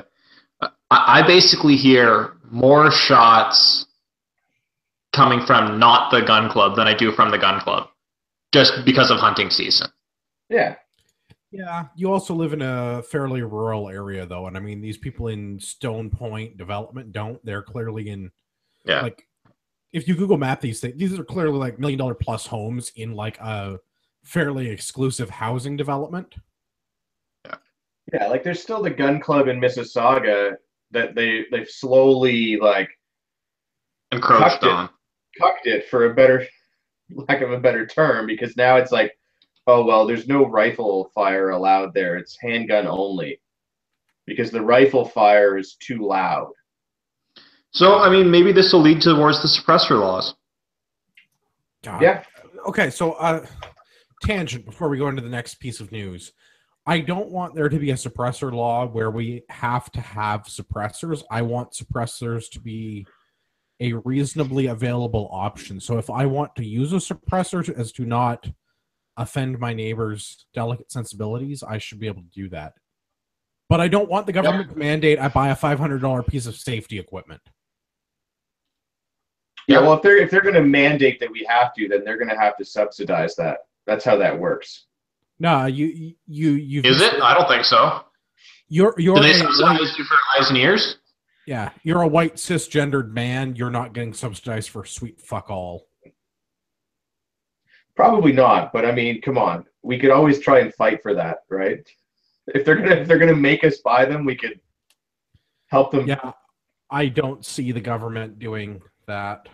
I basically hear more shots coming from not the gun club than I do from the gun club, just because of hunting season. Yeah. Yeah, you also live in a fairly rural area, though, and I mean, these people in Stone Point development don't. They're clearly in, like, if you Google Map these things, these are clearly like $1 million plus homes in like a fairly exclusive housing development. Yeah, like there's still the gun club in Mississauga that they've slowly like Encroached on. cucked it for a better lack of a better term, because now it's like, oh well, there's no rifle fire allowed there. It's handgun only. Because the rifle fire is too loud. So, I mean, maybe this will lead towards the suppressor laws. God. Yeah. Okay, so tangent before we go into the next piece of news. I don't want there to be a suppressor law where we have to have suppressors. I want suppressors to be a reasonably available option. So if I want to use a suppressor as to not offend my neighbor's delicate sensibilities, I should be able to do that. But I don't want the government to mandate I buy a $500 piece of safety equipment. Yeah, well, if they're going to mandate that we have to, then they're going to have to subsidize that. That's how that works. No, you Is it? I don't think so. Do they subsidize you for eyes and ears? Yeah, you're a white cisgendered man. You're not getting subsidized for sweet fuck all. Probably not, but I mean, come on, we could always try and fight for that, right? If they're gonna make us buy them, we could help them. Yeah, I don't see the government doing that.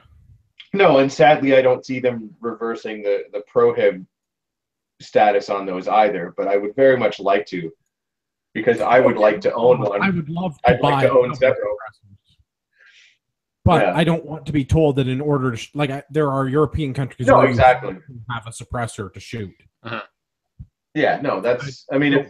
No, and sadly, I don't see them reversing the prohib status on those either. But I would very much like to, because I would like to own one. I would love to like to own several. But yeah. I don't want to be told that in order to there are European countries where exactly you have a suppressor to shoot. Uh-huh. Yeah, no, that's. I mean,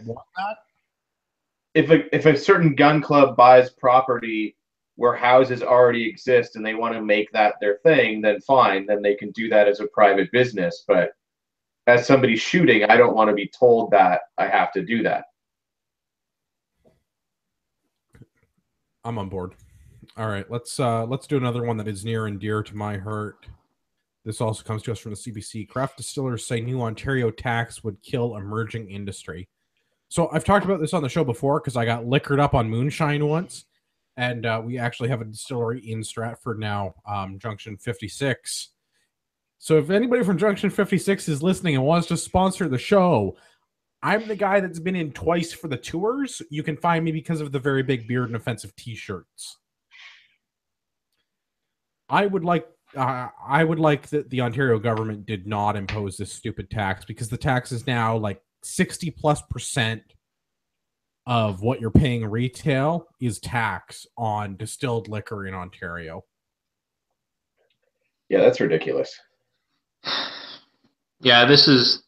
if a certain gun club buys property where houses already exist and they want to make that their thing, then fine, then they can do that as a private business. But as somebody shooting, I don't want to be told that I have to do that. I'm on board. All right, let's do another one that is near and dear to my heart. This also comes to us from the CBC. Craft distillers say new Ontario tax would kill emerging industry. So I've talked about this on the show before because I got liquored up on moonshine once. And we actually have a distillery in Stratford now, Junction 56. So if anybody from Junction 56 is listening and wants to sponsor the show, I'm the guy that's been in twice for the tours. You can find me because of the very big beard and offensive t-shirts. I would like that the Ontario government did not impose this stupid tax, because the tax is now like 60+% of what you're paying retail is tax on distilled liquor in Ontario. Yeah, that's ridiculous. Yeah, this is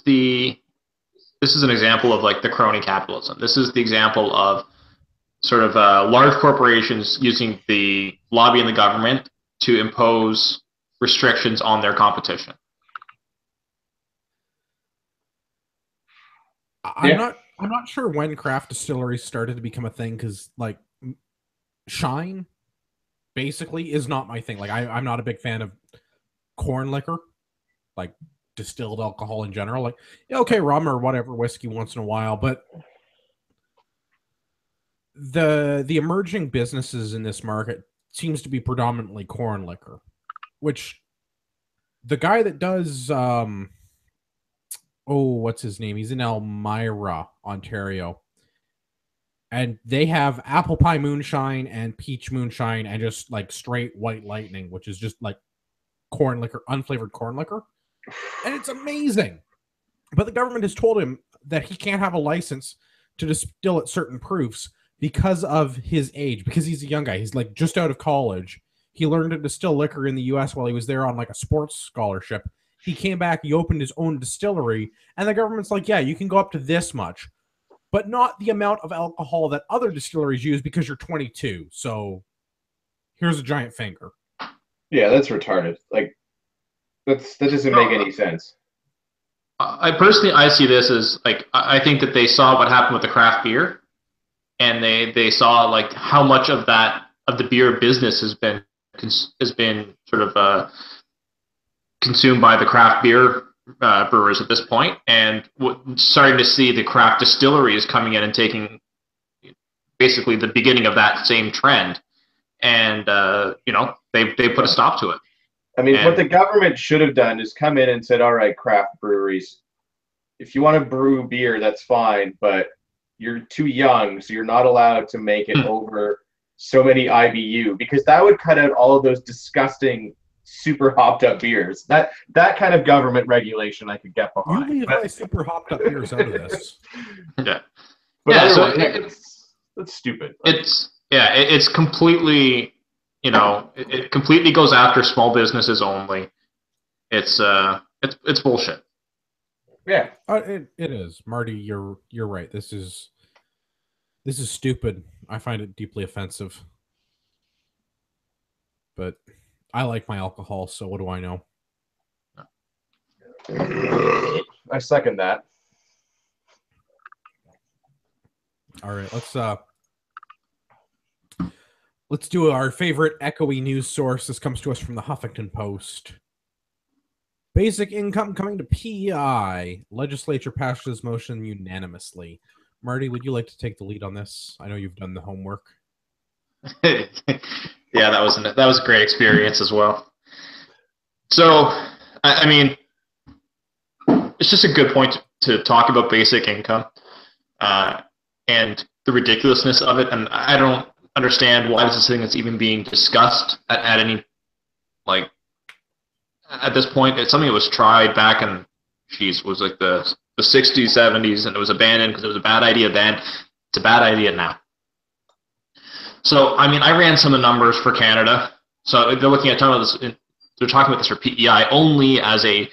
an example of like the crony capitalism. This is the example of sort of large corporations using the lobby in the government to impose restrictions on their competition. I'm not sure when craft distilleries started to become a thing, because like Shine basically is not my thing. Like I'm not a big fan of corn liquor, like distilled alcohol in general. Like, okay, rum or whatever, whiskey once in a while, but the emerging businesses in this market seems to be predominantly corn liquor, which the guy that does what's his name? He's in Elmira, Ontario. And they have apple pie moonshine and peach moonshine and just like straight white lightning, which is just like corn liquor, unflavored corn liquor. And it's amazing. But the government has told him that he can't have a license to distill at certain proofs because of his age, because he's a young guy. He's like just out of college. He learned to distill liquor in the US while he was there on like a sports scholarship. He came back, he opened his own distillery, and the government's like, yeah, you can go up to this much, but not the amount of alcohol that other distilleries use because you're 22. So here's a giant finger. Yeah, that's retarded. Like, that doesn't make any sense. I see this as like, I think that they saw what happened with the craft beer, and they saw like how much of the beer business has been has been sort of consumed by the craft beer brewers at this point, and starting to see the craft distilleries coming in and taking basically the beginning of that same trend, and they put a stop to it. I mean, what the government should have done is come in and said, all right, craft breweries, if you want to brew beer, that's fine, but you're too young, so you're not allowed to make it over so many IBU, because that would cut out all of those disgusting super hopped up beers. That kind of government regulation I could get behind. You leave super hopped up beers out of this. Yeah. But so that's stupid. It's completely, it completely goes after small businesses only. It's bullshit. Yeah. It is, Marty. You're right. This is stupid. I find it deeply offensive. But I like my alcohol, so what do I know? I second that. All right, let's do our favorite echoey news source. This comes to us from the Huffington Post. Basic income coming to PEI. Legislature passes motion unanimously. Marty, would you like to take the lead on this? I know you've done the homework. Yeah, that was a great experience as well. So, I mean, it's just a good point to talk about basic income and the ridiculousness of it. And I don't understand why this is a thing that's even being discussed at any, like, at this point. It's something that was tried back in, was like the 60s, 70s, and it was abandoned because it was a bad idea then. It's a bad idea now. So, I mean, I ran some of the numbers for Canada. So they're looking at they're talking about this for PEI only as a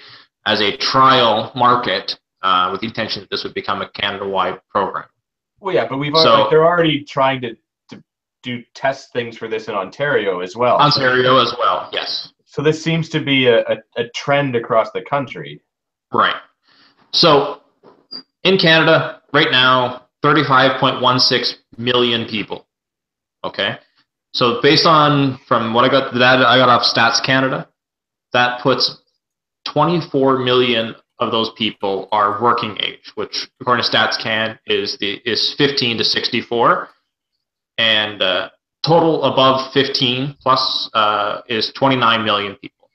trial market with the intention that this would become a Canada-wide program. Well, yeah, but they're already trying to do test things for this in Ontario as well. Ontario as well, yes. So this seems to be a trend across the country. Right. So in Canada, right now, 35.16 million people. Okay, so based on from what I got, the data I got off Stats Canada, that puts 24 million of those people are working age, which according to Stats Can is 15 to 64, and total above 15 plus is 29 million people.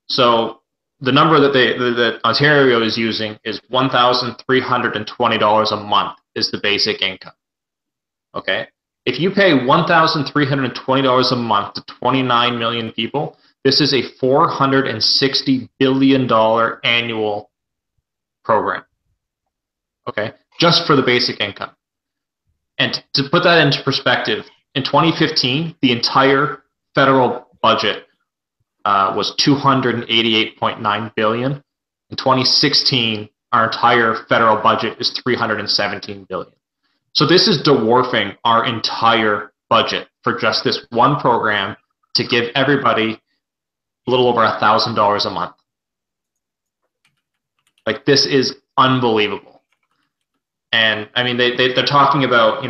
So the number that Ontario is using is $1,320 a month is the basic income. Okay. If you pay $1,320 a month to 29 million people, this is a $460 billion annual program, okay, just for the basic income. And to put that into perspective, in 2015, the entire federal budget was $288.9 billion. In 2016, our entire federal budget is $317 billion. So this is dwarfing our entire budget for just this one program to give everybody a little over $1,000 a month. Like, this is unbelievable. And I mean, they're talking about,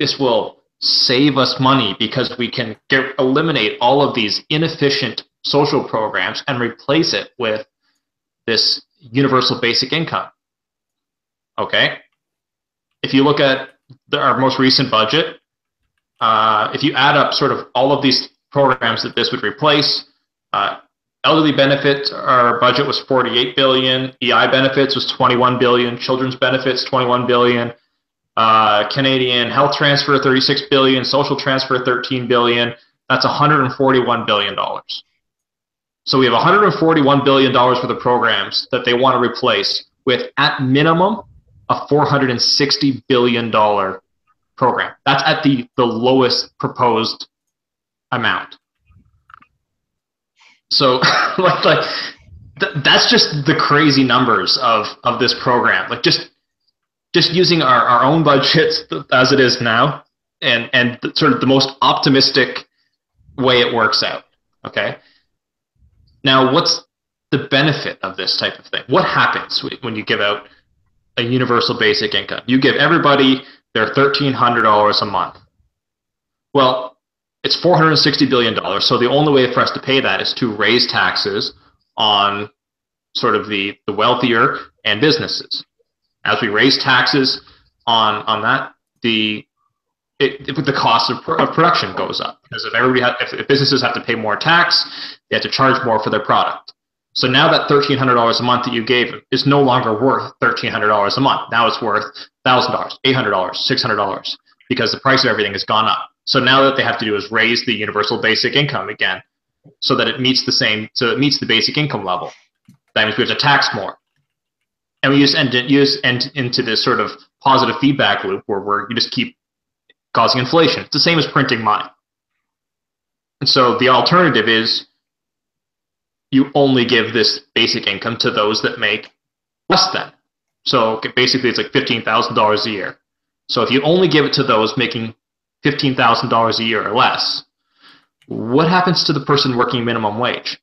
this will save us money because we can eliminate all of these inefficient social programs and replace it with this universal basic income. Okay? If you look at our most recent budget, if you add up sort of all of these programs that this would replace, elderly benefits, our budget was $48 billion, EI benefits was $21 billion, children's benefits $21 billion, Canadian health transfer $36 billion, social transfer $13 billion. That's $141 billion. So we have $141 billion worth of programs that they want to replace with, at minimum, a $460 billion program. That's at the lowest proposed amount. So that's just the crazy numbers of this program. Like, just using our own budgets as it is now, and sort of the most optimistic way it works out. Okay. Now, what's the benefit of this type of thing? What happens when you give out a universal basic income? You give everybody their $1,300 a month. Well, It's $460 billion. So the only way for us to pay that is to raise taxes on sort of the wealthier and businesses. As we raise taxes on that, the cost of production goes up, because if businesses have to pay more tax, they have to charge more for their product. So now that $1,300 a month that you gave is no longer worth $1,300 a month. Now it's worth $1,000, $800, $600, because the price of everything has gone up. So now what they have to do is raise the universal basic income again, so that it meets the basic income level. That means we have to tax more, and we just end into this sort of positive feedback loop where you just keep causing inflation. It's the same as printing money. And so the alternative is you only give this basic income to those that make less than. So basically it's like $15,000 a year. So if you only give it to those making $15,000 a year or less, what happens to the person working minimum wage?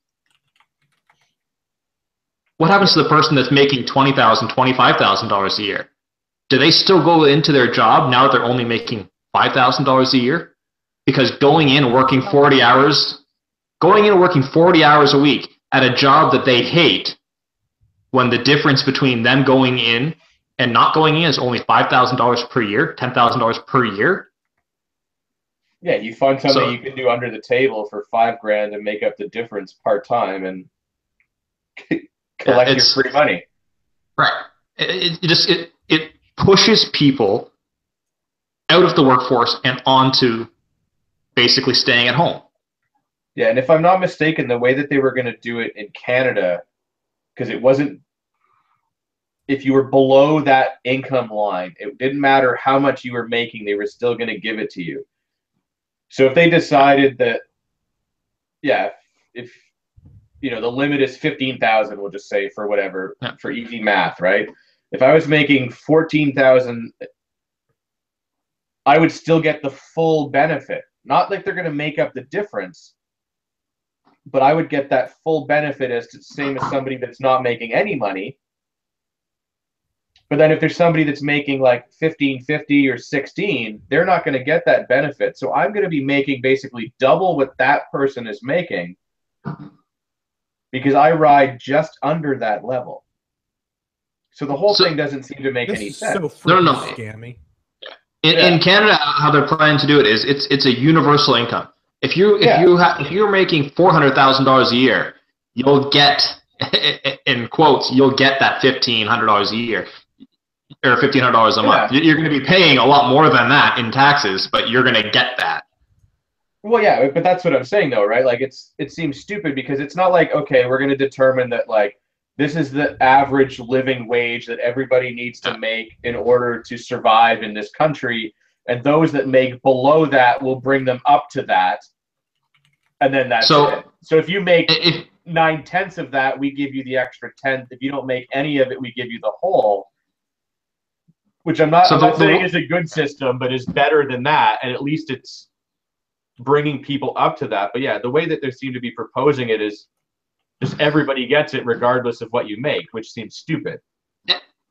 What happens to the person that's making $20,000, $25,000 a year? Do they still go into their job now that they're only making $5,000 a year? Because going in and working 40 hours a week at a job that they hate, when the difference between them going in and not going in is only $5,000 per year, $10,000 per year. Yeah, you find something you can do under the table for $5,000 and make up the difference part-time and collect your free money. Right. It pushes people out of the workforce and onto basically staying at home. Yeah, and if I'm not mistaken, the way that they were going to do it in Canada, because it wasn't, if you were below that income line, it didn't matter how much you were making, they were still going to give it to you. So if they decided that, yeah, if you know, the limit is 15,000, we'll just say, for whatever, for easy math, right? If I was making 14,000, I would still get the full benefit. Not like they're going to make up the difference, but I would get that full benefit as the same as somebody that's not making any money. But then if there's somebody that's making like 1550 or 16, they're not going to get that benefit. So I'm going to be making basically double what that person is making, because I ride just under that level. So the whole thing doesn't seem to make any sense. So freaking scammy. In Canada, how they're planning to do it is it's a universal income. If you're making $400,000 a year, you'll get, in quotes, you'll get that $1,500 a year or $1,500 a month. You're going to be paying a lot more than that in taxes, but you're going to get that. Well, yeah, but that's what I'm saying, though, right? Like, it seems stupid, because it's not like, okay, we're going to determine that, like, this is the average living wage that everybody needs to make in order to survive in this country, and those that make below that will bring them up to that, and then that's it. So if you make 9/10 of that, we give you the extra 10th. If you don't make any of it, we give you the whole. Which I'm not saying is a good system, but is better than that, and at least it's bringing people up to that. But yeah, the way that they seem to be proposing it is just everybody gets it regardless of what you make, which seems stupid.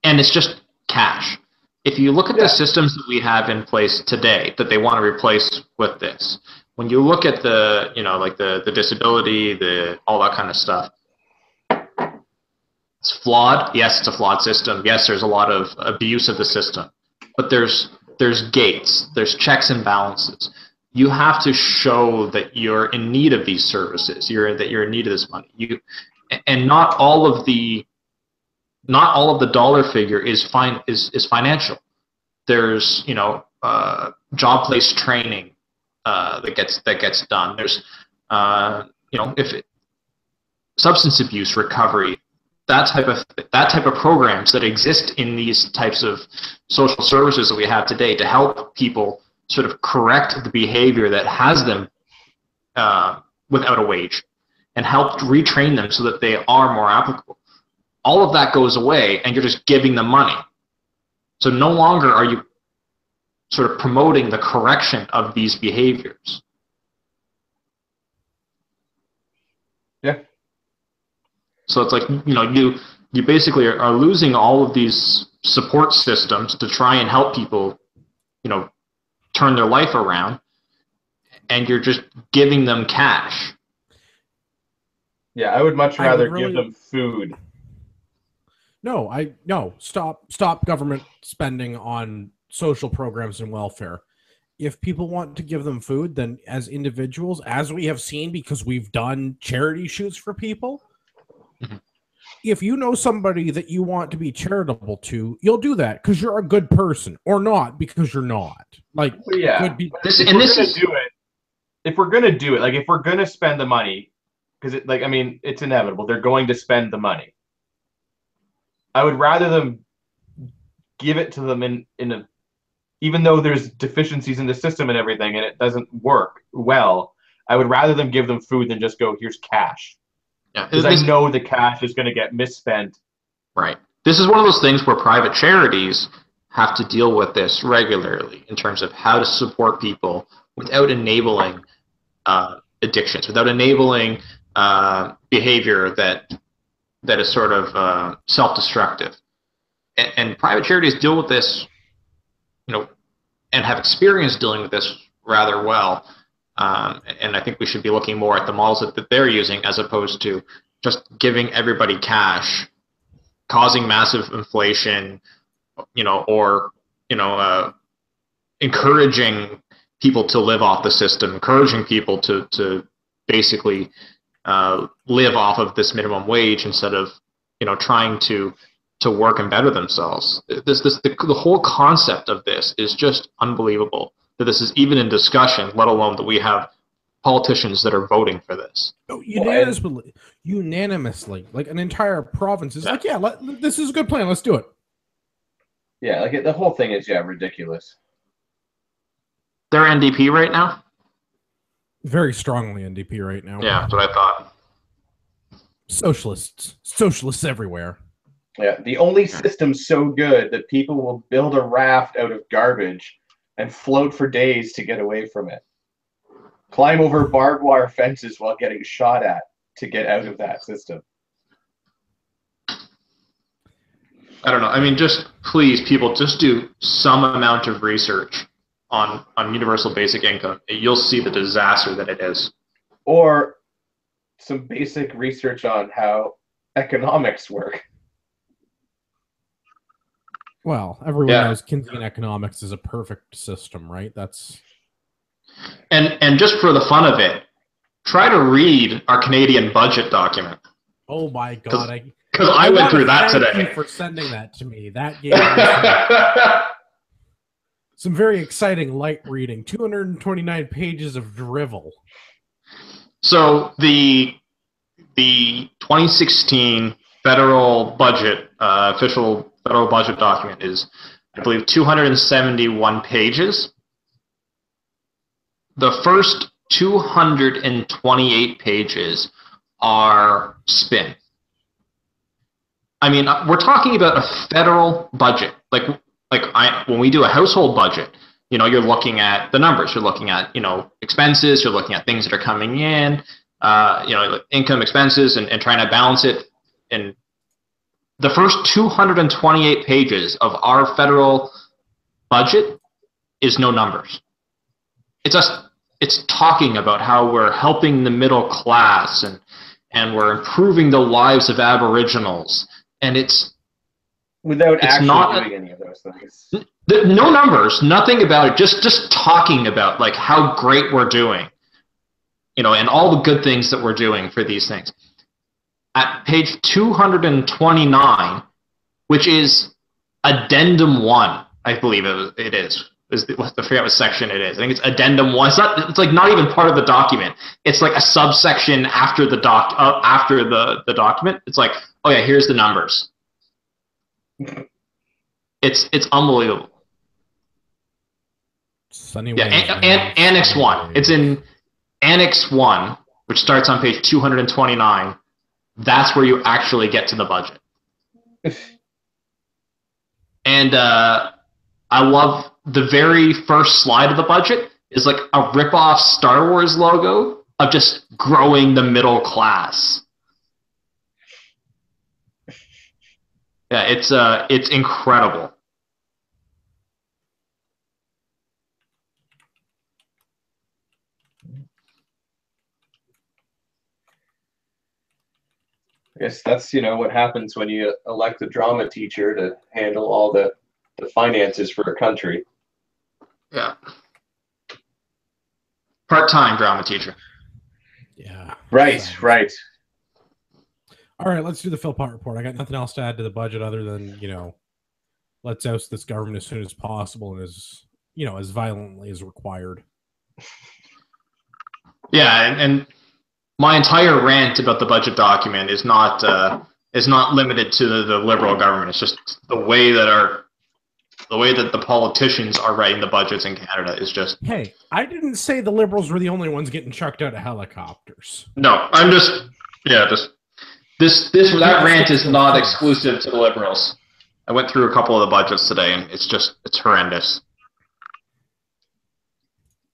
And it's just cash. If you look at the systems that we have in place today that they want to replace with this, when you look at the, you know, like the disability, all that kind of stuff, it's flawed. Yes, it's a flawed system. Yes, there's a lot of abuse of the system, but there's gates, there's checks and balances. You have to show that you're in need of these services. That you're in need of this money. And not all of the dollar figure is financial. There's, you know, job place training that gets done. There's you know, substance abuse recovery, that type of programs that exist in these types of social services that we have today to help people sort of correct the behavior that has them without a wage, and help retrain them so that they are more applicable. All of that goes away, and you're just giving them money. So no longer are you sort of promoting the correction of these behaviors. Yeah. So it's like, you know, you basically are losing all of these support systems to try and help people, you know, turn their life around. and you're just giving them cash. Yeah, I would much I would rather really- give them food. No, stop government spending on social programs and welfare. If people want to give them food, then as individuals, as we have seen, because we've done charity shoots for people, if you know somebody that you want to be charitable to, you'll do that because you're a good person, or not because you're not. Like, Yeah. could be. This If and we're this gonna is do it, if we're gonna spend the money, because it's inevitable. They're going to spend the money. I would rather them give it to them in a, even though there's deficiencies in the system and everything, and it doesn't work well. I would rather them give them food than just go, here's cash. yeah, Because I know the cash is going to get misspent. right. This is one of those things where private charities have to deal with this regularly in terms of how to support people without enabling addictions, without enabling behavior that is sort of self-destructive. And private charities deal with this, and have experience dealing with this rather well. And I think we should be looking more at the models that they're using as opposed to just giving everybody cash, causing massive inflation, or encouraging people to live off the system, encouraging people to basically live off of this minimum wage instead of trying to work and better themselves. The whole concept of this is just unbelievable that this is even in discussion, let alone that we have politicians that are voting for this. Oh, unanimously, like an entire province is like, yeah, this is a good plan. Let's do it. Yeah, like the whole thing is ridiculous. They're NDP right now? Very strongly NDP right now. Yeah, that's what I thought. Socialists everywhere. Yeah, the only system so good that people will build a raft out of garbage and float for days to get away from it. Climb over barbed wire fences while getting shot at to get out of that system. I don't know. I mean, just please, people, just do some amount of research on universal basic income. You'll see the disaster that it is. Or some basic research on how economics work. Well, everyone knows Keynesian economics is a perfect system, right? That's and just for the fun of it, try to read our Canadian budget document. Oh my God! Because I went through that today. Thank you for sending that to me. That gave me some very exciting light reading. 229 pages of drivel. So the 2016 federal budget, official federal budget document is, I believe, 271 pages. The first 228 pages are spin. I mean, we're talking about a federal budget. When we do a household budget, you're looking at the numbers. You're looking at, expenses. You're looking at things that are coming in, income, expenses, and trying to balance it. And the first 228 pages of our federal budget is no numbers. It's talking about how we're helping the middle class and we're improving the lives of Aboriginals. And it's without actually not doing any of those things. No numbers, nothing about it. Just talking about like how great we're doing, and all the good things that we're doing for these things. At page 229, which is addendum 1, I believe it is. I forget what section it is. I think it's addendum 1. It's like not even part of the document. It's like a subsection after the the document. It's like, oh yeah, here's the numbers. It's unbelievable. Sunny Annex 1. It's in Annex 1, which starts on page 229. That's where you actually get to the budget. And I love the very first slide of the budget is like a rip-off Star Wars logo of just growing the middle class. Yeah, it's incredible. I guess that's, what happens when you elect a drama teacher to handle all the finances for a country. Yeah. Part-time drama teacher. Yeah. Right, So- right. All right, let's do the Philpott report. I got nothing else to add to the budget other than, let's oust this government as soon as possible and as violently as required. Yeah, and my entire rant about the budget document is not limited to the Liberal government. It's just the way that the politicians are writing the budgets in Canada is just. Hey, I didn't say the Liberals were the only ones getting chucked out of helicopters. No, I'm just that rant is not exclusive to the Liberals. I went through a couple of the budgets today, and it's horrendous.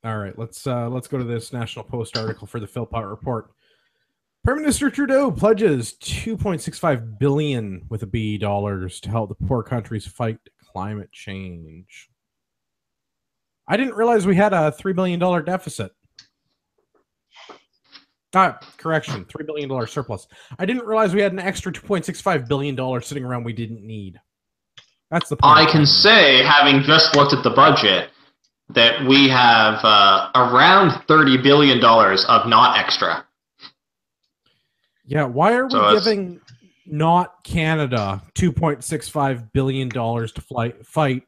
All right, let's go to this National Post article for the Philpott report. Prime Minister Trudeau pledges $2.65 billion with a B dollars to help the poor countries fight climate change. I didn't realize we had a $3 billion deficit. Correction, $3 billion surplus. I didn't realize we had an extra $2.65 billion sitting around we didn't need. That's the point. I can say, having just looked at the budget, that we have around $30 billion of not extra. Yeah, why are we giving not Canada $2.65 billion to fight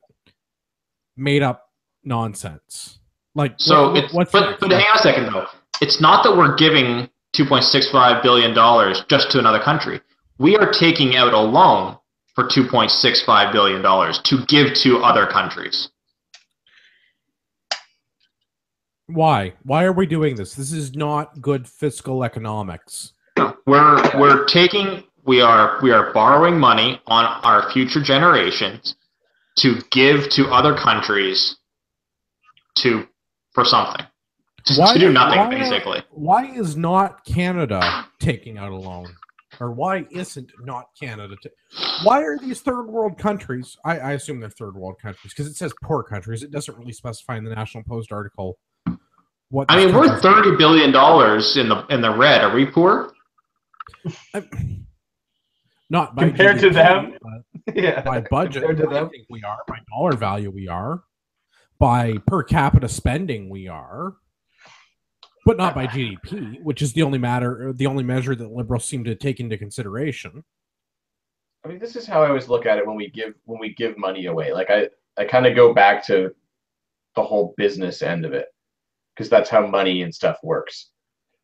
made up nonsense? Like, so what's but hang on a second though. It's not that we're giving $2.65 billion just to another country. We are taking out a loan for $2.65 billion to give to other countries. Why? Why are we doing this? This is not good fiscal economics. We are borrowing money on our future generations to give to other countries for something. To do nothing, basically. Why is not Canada taking out a loan? Or why isn't not Canada? Why are these third world countries? I assume they're third world countries because it says poor countries. It doesn't really specify in the National Post article. We're $30 billion in the red. Are we poor? Not by compared GDP, to them. Yeah. By budget, to them. I think we are. By dollar value, we are. By per capita spending, we are. But not by GDP, which is the only measure that Liberals seem to take into consideration. I mean, this is how I always look at it when we give money away. Like I kind of go back to the whole business end of it, because that's how money and stuff works.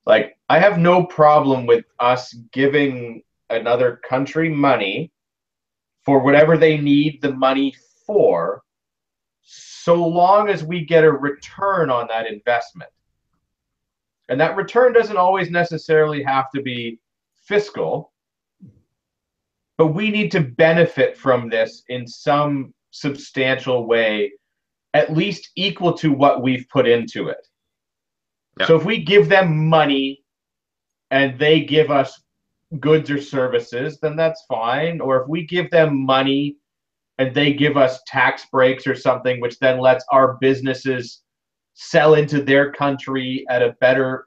Like, I have no problem with us giving another country money for whatever they need the money for, so long as we get a return on that investment. And that return doesn't always necessarily have to be fiscal, but we need to benefit from this in some substantial way, at least equal to what we've put into it. Yeah. So if we give them money and they give us goods or services, then that's fine. Or if we give them money and they give us tax breaks or something, which then lets our businesses sell into their country at a better,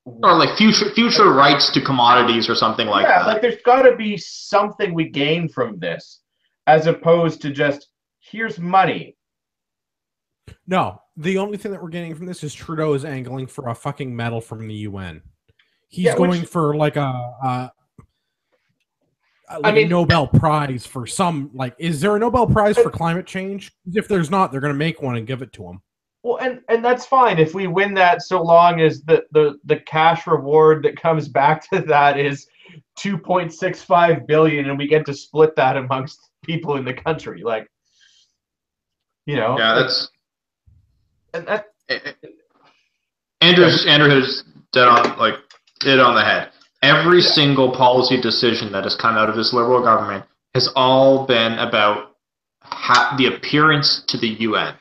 or like future rights to commodities or something like that. Like there's got to be something we gain from this, as opposed to just here's money. No, the only thing that we're getting from this is Trudeau is angling for a fucking medal from the UN. He's going for like a Nobel Prize for some, like, is there a Nobel Prize for climate change? If there's not, they're going to make one and give it to him. Well, and that's fine if we win that, so long as the cash reward that comes back to that is $2.65 billion and we get to split that amongst people in the country. Like, yeah, that's. And that Andrew has hit on the head. Every single policy decision that has come out of this Liberal government has all been about the appearance to the UN.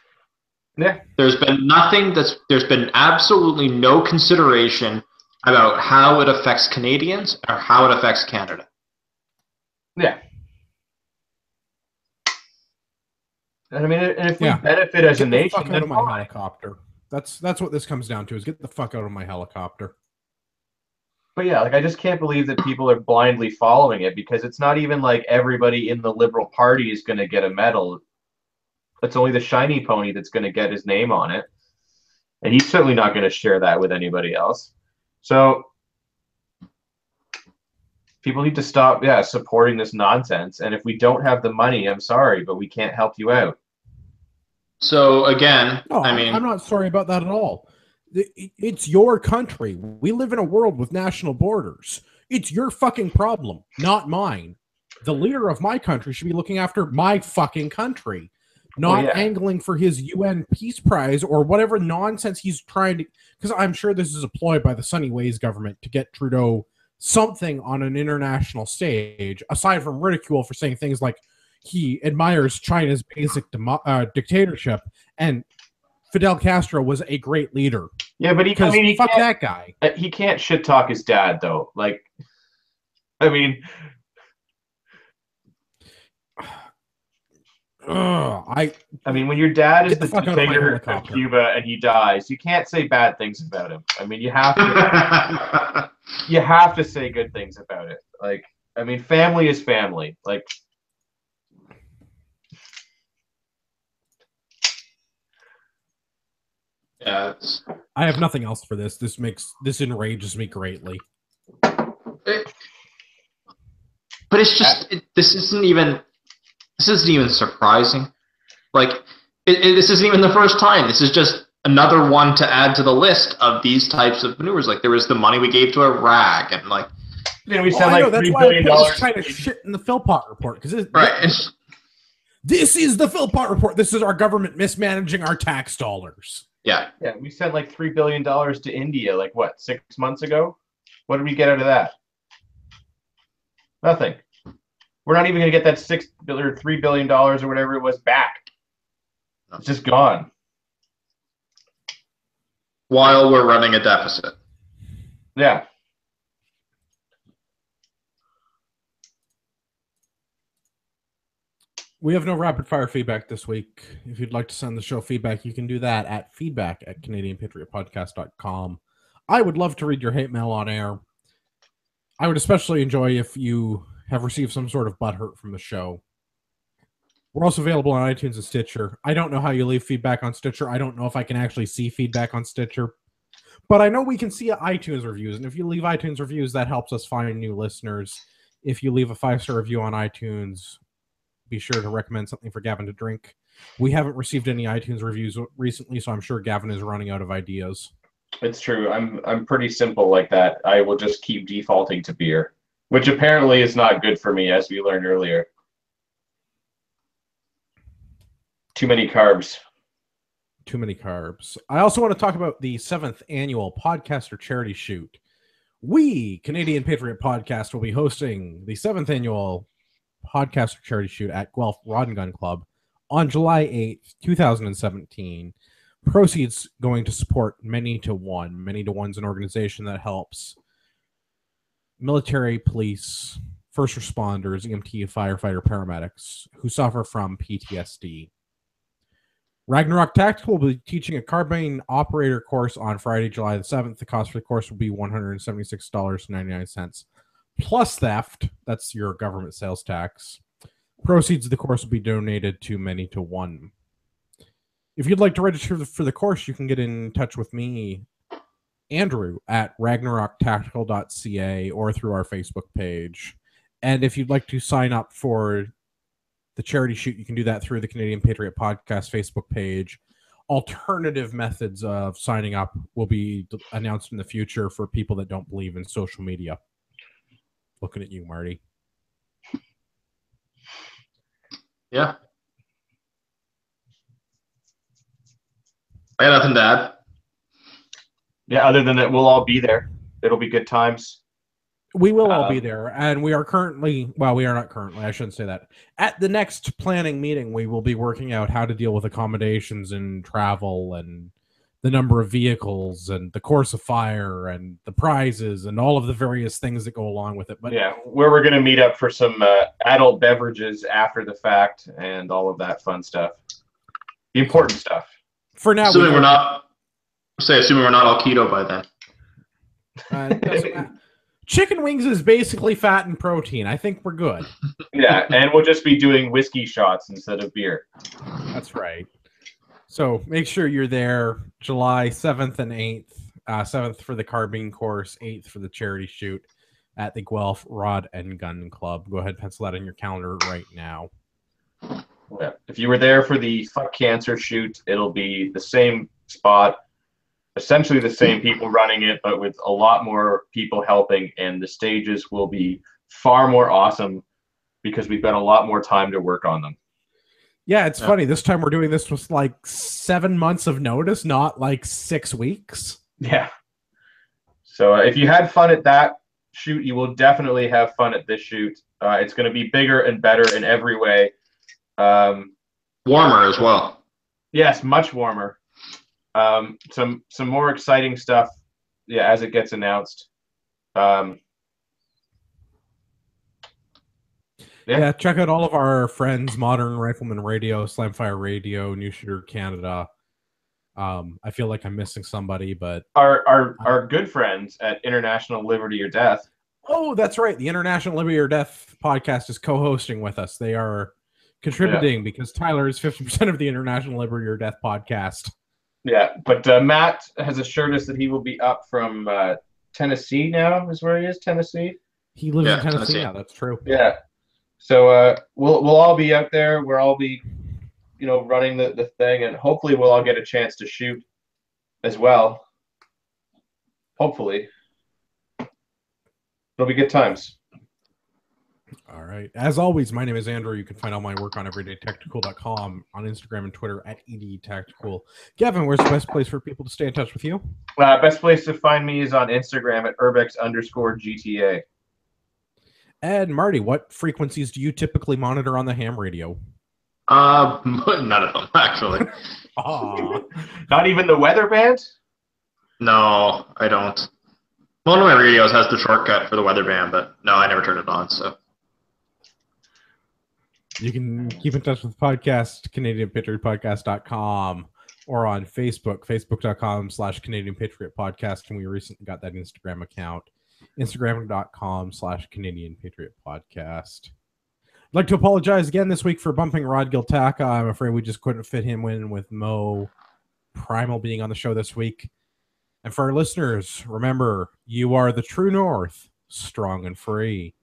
Yeah. There's been absolutely no consideration about how it affects Canadians or how it affects Canada. Yeah. And I mean, if we benefit as a nation, get the fuck out of my helicopter. That's what this comes down to: is get the fuck out of my helicopter. But yeah, like I just can't believe that people are blindly following it, because it's not even like everybody in the Liberal Party is going to get a medal. It's only the shiny pony that's going to get his name on it. And he's certainly not going to share that with anybody else. So people need to stop, supporting this nonsense. And if we don't have the money, I'm sorry, but we can't help you out. So again, No, I mean, I'm not sorry about that at all. It's your country. We live in a world with national borders. It's your fucking problem, not mine. The leader of my country should be looking after my fucking country, not angling for his UN Peace Prize or whatever nonsense he's trying to. Because I'm sure this is a ploy by the Sunny Ways government to get Trudeau something on an international stage, aside from ridicule for saying things like he admires China's basic dictatorship and Fidel Castro was a great leader. Yeah, but he fuck that guy. He can't shit talk his dad though. Like, I mean, I mean, when your dad is the dictator of Cuba and he dies, you can't say bad things about him. I mean, you have to. You have to say good things about it. Like, I mean, family is family. Like, yeah, I have nothing else for this. This enrages me greatly. But it's just this isn't even surprising. Like, this isn't even the first time. This is just another one to add to the list of these types of maneuvers. Like, there was the money we gave to Iraq, and like, we sent like $3 billion. This kind of shit in the Philpott report, because this is the Philpott report. This is our government mismanaging our tax dollars. Yeah, we sent like $3 billion to India, like what, 6 months ago? What did we get out of that? Nothing. We're not even going to get that $3 billion or whatever it was back. It's just gone. While we're running a deficit. Yeah. We have no rapid fire feedback this week. If you'd like to send the show feedback, you can do that at feedback@CanadianPatriotPodcast.com. I would love to read your hate mail on air. I would especially enjoy if you have received some sort of butthurt from the show. We're also available on iTunes and Stitcher. I don't know how you leave feedback on Stitcher. I don't know if I can actually see feedback on Stitcher. But I know we can see iTunes reviews. And if you leave iTunes reviews, that helps us find new listeners. If you leave a 5-star review on iTunes, be sure to recommend something for Gavin to drink. We haven't received any iTunes reviews recently, so I'm sure Gavin is running out of ideas. It's true. I'm pretty simple like that. I will just keep defaulting to beer, which apparently is not good for me, as we learned earlier. Too many carbs. Too many carbs. I also want to talk about the 7th annual Podcaster Charity Shoot. We, Canadian Patriot Podcast, will be hosting the 7th annual Podcaster Charity Shoot at Guelph Rod and Gun Club on July 8th, 2017. Proceeds going to support Many to One. Many to One's an organization that helps military, police, first responders, EMT, firefighter, paramedics who suffer from PTSD. Ragnarok Tactical will be teaching a carbine operator course on Friday, July the 7th. The cost for the course will be $176.99 plus theft. That's your government sales tax. Proceeds of the course will be donated to Many to One. If you'd like to register for the course, you can get in touch with me, Andrew, at ragnaroktactical.ca or through our Facebook page. And if you'd like to sign up for the charity shoot, you can do that through the Canadian Patriot Podcast Facebook page. Alternative methods of signing up will be announced in the future for people that don't believe in social media. Looking at you, Marty. Yeah. I got nothing to add. Yeah, other than that, we'll all be there. It'll be good times. We will all be there, and we are currently, well, we are not currently, I shouldn't say that. At the next planning meeting, we will be working out how to deal with accommodations and travel and the number of vehicles and the course of fire and the prizes and all of the various things that go along with it. But yeah, where we're going to meet up for some adult beverages after the fact and all of that fun stuff. The important stuff. For now, assuming we're not all keto by then. It doesn't matter. Chicken wings is basically fat and protein. I think we're good. Yeah, and we'll just be doing whiskey shots instead of beer. That's right. So make sure you're there July 7th and 8th. 7th for the carbine course, 8th for the charity shoot at the Guelph Rod and Gun Club. Go ahead, pencil that in your calendar right now. Yeah. If you were there for the Fuck Cancer shoot, it'll be the same spot, essentially the same people running it, but with a lot more people helping, and the stages will be far more awesome because we've got a lot more time to work on them. Yeah, it's funny. This time we're doing this with like 7 months of notice, not like 6 weeks. Yeah. So if you had fun at that shoot, you will definitely have fun at this shoot. It's going to be bigger and better in every way. Warmer as well. Yes, much warmer. Some more exciting stuff, yeah, as it gets announced. Yeah, check out all of our friends, Modern Rifleman Radio, Slamfire Radio, New Shooter Canada. I feel like I'm missing somebody, but our good friends at International Liberty or Death. Oh, that's right. The International Liberty or Death podcast is co-hosting with us. They are contributing because Tyler is 50% of the International Liberty or Death podcast. Yeah, but Matt has assured us that he will be up from Tennessee now, is where he is, Tennessee? He lives in Tennessee now, that's true. Yeah. So we'll all be out there. We'll all be, running the thing, and hopefully we'll all get a chance to shoot as well. Hopefully. It'll be good times. All right. As always, my name is Andrew. You can find all my work on everydaytactical.com, on Instagram and Twitter at edtactical. Gavin, where's the best place for people to stay in touch with you? Best place to find me is on Instagram at urbex_GTA. And Marty, what frequencies do you typically monitor on the ham radio? None of them, actually. Not even the weather band? No, I don't. One of my radios has the shortcut for the weather band, but no, I never turn it on, so. You can keep in touch with the podcast, CanadianPatriotPodcast.com, or on Facebook, Facebook.com/Canadian Patriot Podcast. And we recently got that Instagram account, Instagram.com/Canadian Patriot Podcast. I'd like to apologize again this week for bumping Rod Giltaca. I'm afraid we just couldn't fit him in with Mo Primal being on the show this week. And for our listeners, remember, you are the true north, strong and free.